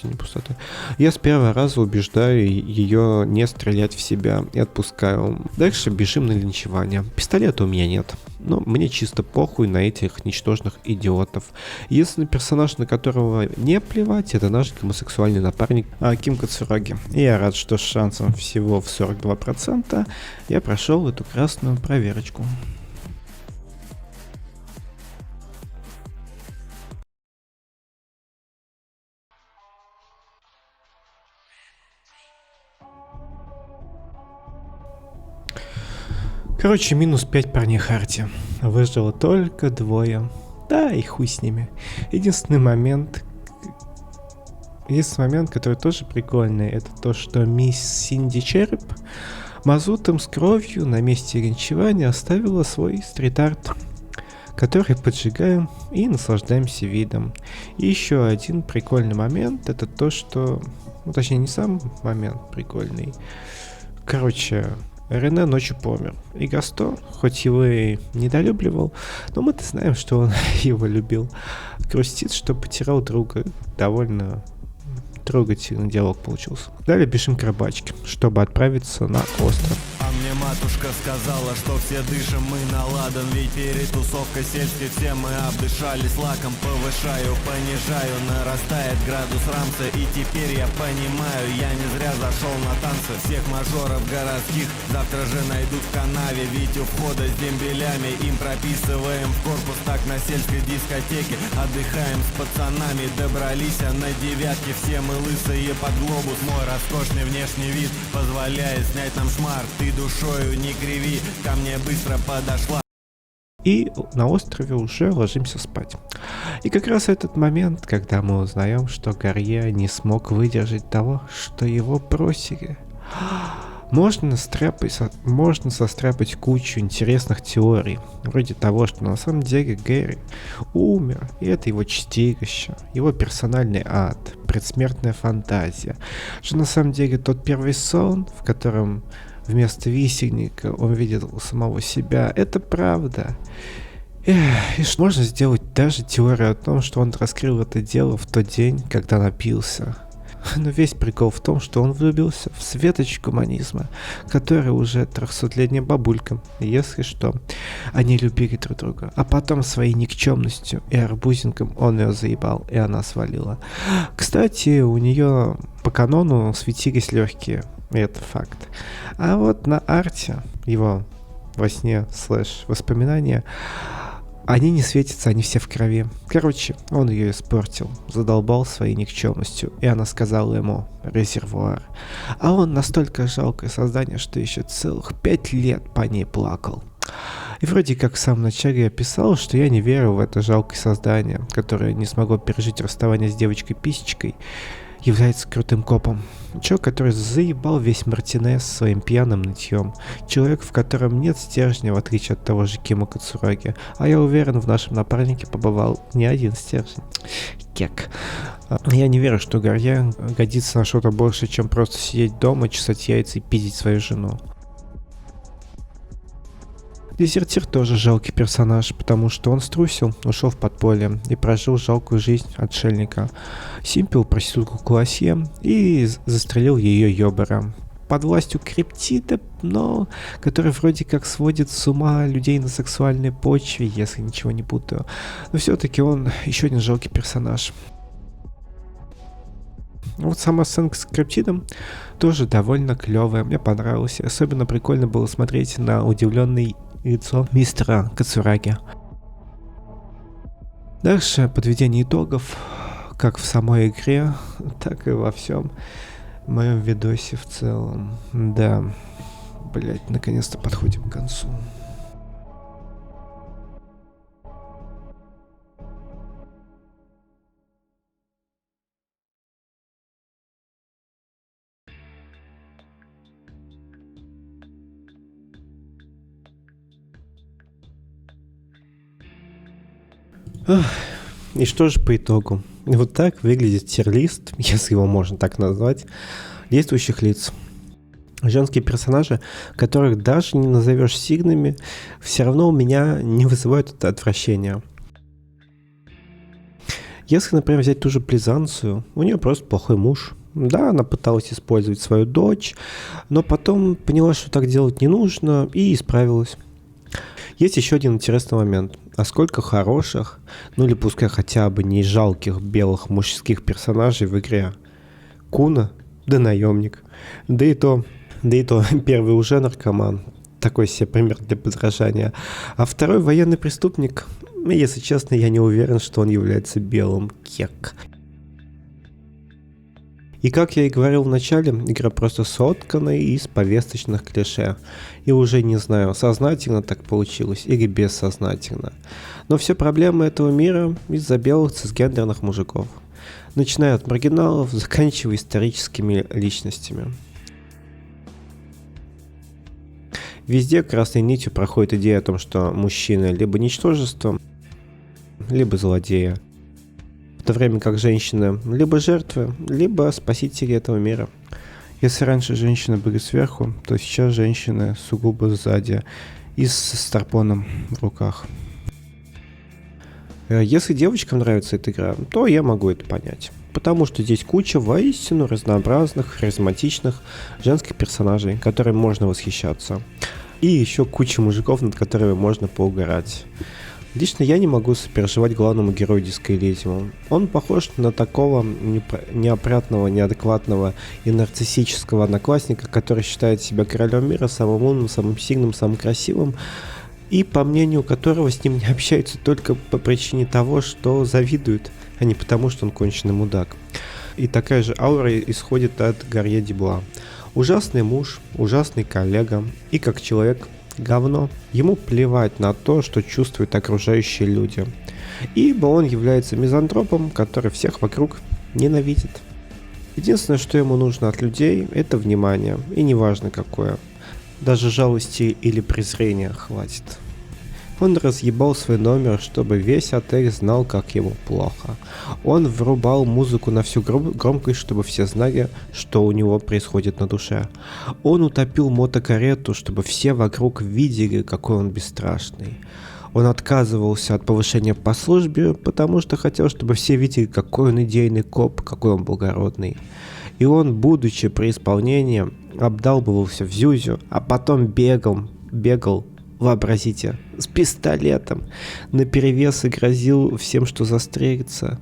не пустоты. Я с первого раза убеждаю ее не стрелять в себя и отпускаю. Дальше бежим на линчевание. Пистолета у меня нет, но мне чисто похуй на этих ничтожных идиотов. Единственный персонаж, на которого не плевать, это наш гомосексуальный напарник Ким Кацураги. И я рад, что с шансом всего в 42% я прошел эту красную проверочку. Короче, минус 5 парней Харти. Выжило только 2. Да, и хуй с ними. Единственный момент, который тоже прикольный, это то, что мисс Синди Череп мазутом с кровью на месте линчевания оставила свой стрит-арт, который поджигаем и наслаждаемся видом. И еще один прикольный момент, это то, что... Ну, точнее, не сам момент прикольный. Короче... Рене ночью помер. И Гасто, хоть его и недолюбливал, но мы-то знаем, что он его любил. Грустит, что потерял друга. Довольно трогательный диалог получился. Далее бежим к рыбачке, чтобы отправиться на остров. А мне матушка сказала, что все дышим мы на ладан. Ведь перед тусовкой сельской все мы обдышались лаком. Повышаю, понижаю, нарастает градус рамса. И теперь я понимаю, я не зря зашел на танцы. Всех мажоров городских завтра же найдут в канаве. Ведь у входа с дембелями им прописываем в корпус. Так на сельской дискотеке отдыхаем с пацанами. Добрались на девятке, все мы лысые под глобус. Мой роскошный внешний вид позволяет снять нам шмар. Ты душою не криви, ко мне быстро подошла. И на острове уже ложимся спать. И как раз этот момент, когда мы узнаем, что Гарье не смог выдержать того, что его бросили. Можно состряпать кучу интересных теорий, вроде того, что на самом деле Гэри умер, и это его чистилище, его персональный ад, предсмертная фантазия, что на самом деле тот первый сон, в котором вместо висельника он видел самого себя, это правда. И можно сделать даже теорию о том, что он раскрыл это дело в тот день, когда напился. Но весь прикол в том, что он влюбился в светоч гуманизма, которая уже 300-летняя бабулька, если что. Они любили друг друга. А потом своей никчемностью и арбузинком он ее заебал, и она свалила. Кстати, у нее по канону светились легкие. И это факт. А вот на арте, его во сне / воспоминания, они не светятся, они все в крови. Короче, он ее испортил, задолбал своей никчемностью, и она сказала ему «резервуар». А он настолько жалкое создание, что еще целых 5 лет по ней плакал. И вроде как в самом начале я писал, что я не верю в это жалкое создание, которое не смогло пережить расставание с девочкой-писечкой, является крутым копом. Человек, который заебал весь Мартинес своим пьяным нытьем. Человек, в котором нет стержня, в отличие от того же Кима Кацураги. А я уверен, в нашем напарнике побывал не один стержень. Кек. Я не верю, что Гарье годится на что-то больше, чем просто сидеть дома, чесать яйца и пиздить свою жену. Дезертир тоже жалкий персонаж, потому что он струсил, ушел в подполье и прожил жалкую жизнь отшельника. Симпил проститутку Классье и застрелил ее ёбера. под властью криптида, но который вроде как сводит с ума людей на сексуальной почве, если ничего не путаю. Но все-таки он еще один жалкий персонаж. Вот сама сценка с криптидом тоже довольно клевая, мне понравилась. Особенно прикольно было смотреть на удивленное лицо мистера Кацураги. Дальше подведение итогов, как в самой игре, так и во всем моем видосе в целом. Да, блять, наконец-то подходим к концу. И что же по итогу? Вот так выглядит тир-лист, если его можно так назвать, действующих лиц. Женские персонажи, которых даже не назовешь сигнами, все равно у меня не вызывают это отвращения. Если, например, взять ту же Плезанцию, у нее просто плохой муж. Да, она пыталась использовать свою дочь, но потом поняла, что так делать не нужно, и исправилась. Есть еще один интересный момент. А сколько хороших, ну или пускай хотя бы не жалких белых мужских персонажей в игре. Куна, да наемник. Да и то первый уже наркоман. Такой себе пример для подражания. А второй военный преступник. Если честно, я не уверен, что он является белым кек. И как я и говорил в начале, игра просто соткана из повесточных клише. И уже не знаю, сознательно так получилось или бессознательно. Но все проблемы этого мира из-за белых цисгендерных мужиков. Начиная от маргиналов, заканчивая историческими личностями. Везде красной нитью проходит идея о том, что мужчины либо ничтожество, либо злодеи. В то время как женщины либо жертвы, либо спасители этого мира. Если раньше женщины были сверху, то сейчас женщины сугубо сзади и с старпоном в руках. Если девочкам нравится эта игра, то я могу это понять. Потому что здесь куча воистину разнообразных, харизматичных женских персонажей, которыми можно восхищаться. И еще куча мужиков, над которыми можно поугарать. Лично я не могу сопереживать главному герою Disco Elysium. Он похож на такого неопрятного, неадекватного и нарциссического одноклассника, который считает себя королем мира, самым умным, самым сильным, самым красивым, и по мнению которого с ним не общаются только по причине того, что завидуют, а не потому, что он конченый мудак. И такая же аура исходит от Гарье Дюбуа. Ужасный муж, ужасный коллега и как человек говно. Ему плевать на то, что чувствуют окружающие люди. Ибо он является мизантропом, который всех вокруг ненавидит. Единственное, что ему нужно от людей, это внимание. И неважно какое. Даже жалости или презрения хватит. Он разъебал свой номер, чтобы весь отель знал, как ему плохо. Он врубал музыку на всю громкость, чтобы все знали, что у него происходит на душе. Он утопил мотокарету, чтобы все вокруг видели, какой он бесстрашный. Он отказывался от повышения по службе, потому что хотел, чтобы все видели, какой он идейный коп, какой он благородный. И он, будучи при исполнении, обдалбывался в зюзю, а потом бегал, вообразите, с пистолетом наперевес и грозил всем, что застрелится.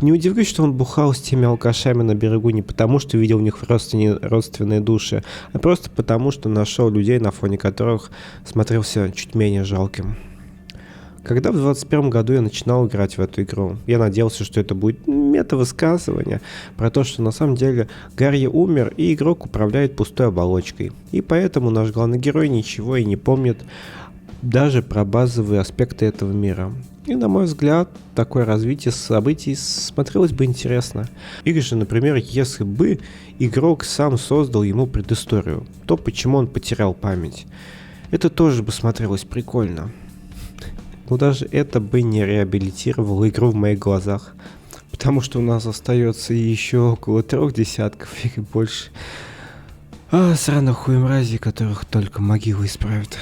Не удивлюсь, что он бухал с теми алкашами на берегу не потому, что видел в них родственные души, а просто потому, что нашел людей, на фоне которых смотрелся чуть менее жалким. Когда в 2021 году я начинал играть в эту игру, я надеялся, что это будет мета-высказывание про то, что на самом деле Гарри умер и игрок управляет пустой оболочкой. И поэтому наш главный герой ничего и не помнит даже про базовые аспекты этого мира. И, на мой взгляд, такое развитие событий смотрелось бы интересно. Или же, например, если бы игрок сам создал ему предысторию, то почему он потерял память. Это тоже бы смотрелось прикольно. Но даже это бы не реабилитировало игру в моих глазах. Потому что у нас остается еще около 3 десятков или больше сраных хуемразей, которых только могила исправит.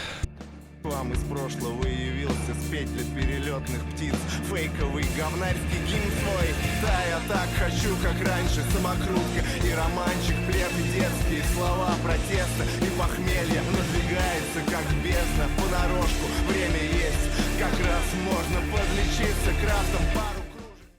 вам из прошлого явился спеть для перелетных птиц фейковый говнарский гимн свой. Да, я так хочу, как раньше, самокрутка и романчик, плед и детские слова протеста. И похмелье надвигается, как бездна, понарошку время есть. Как раз можно подлечиться крафтом пару.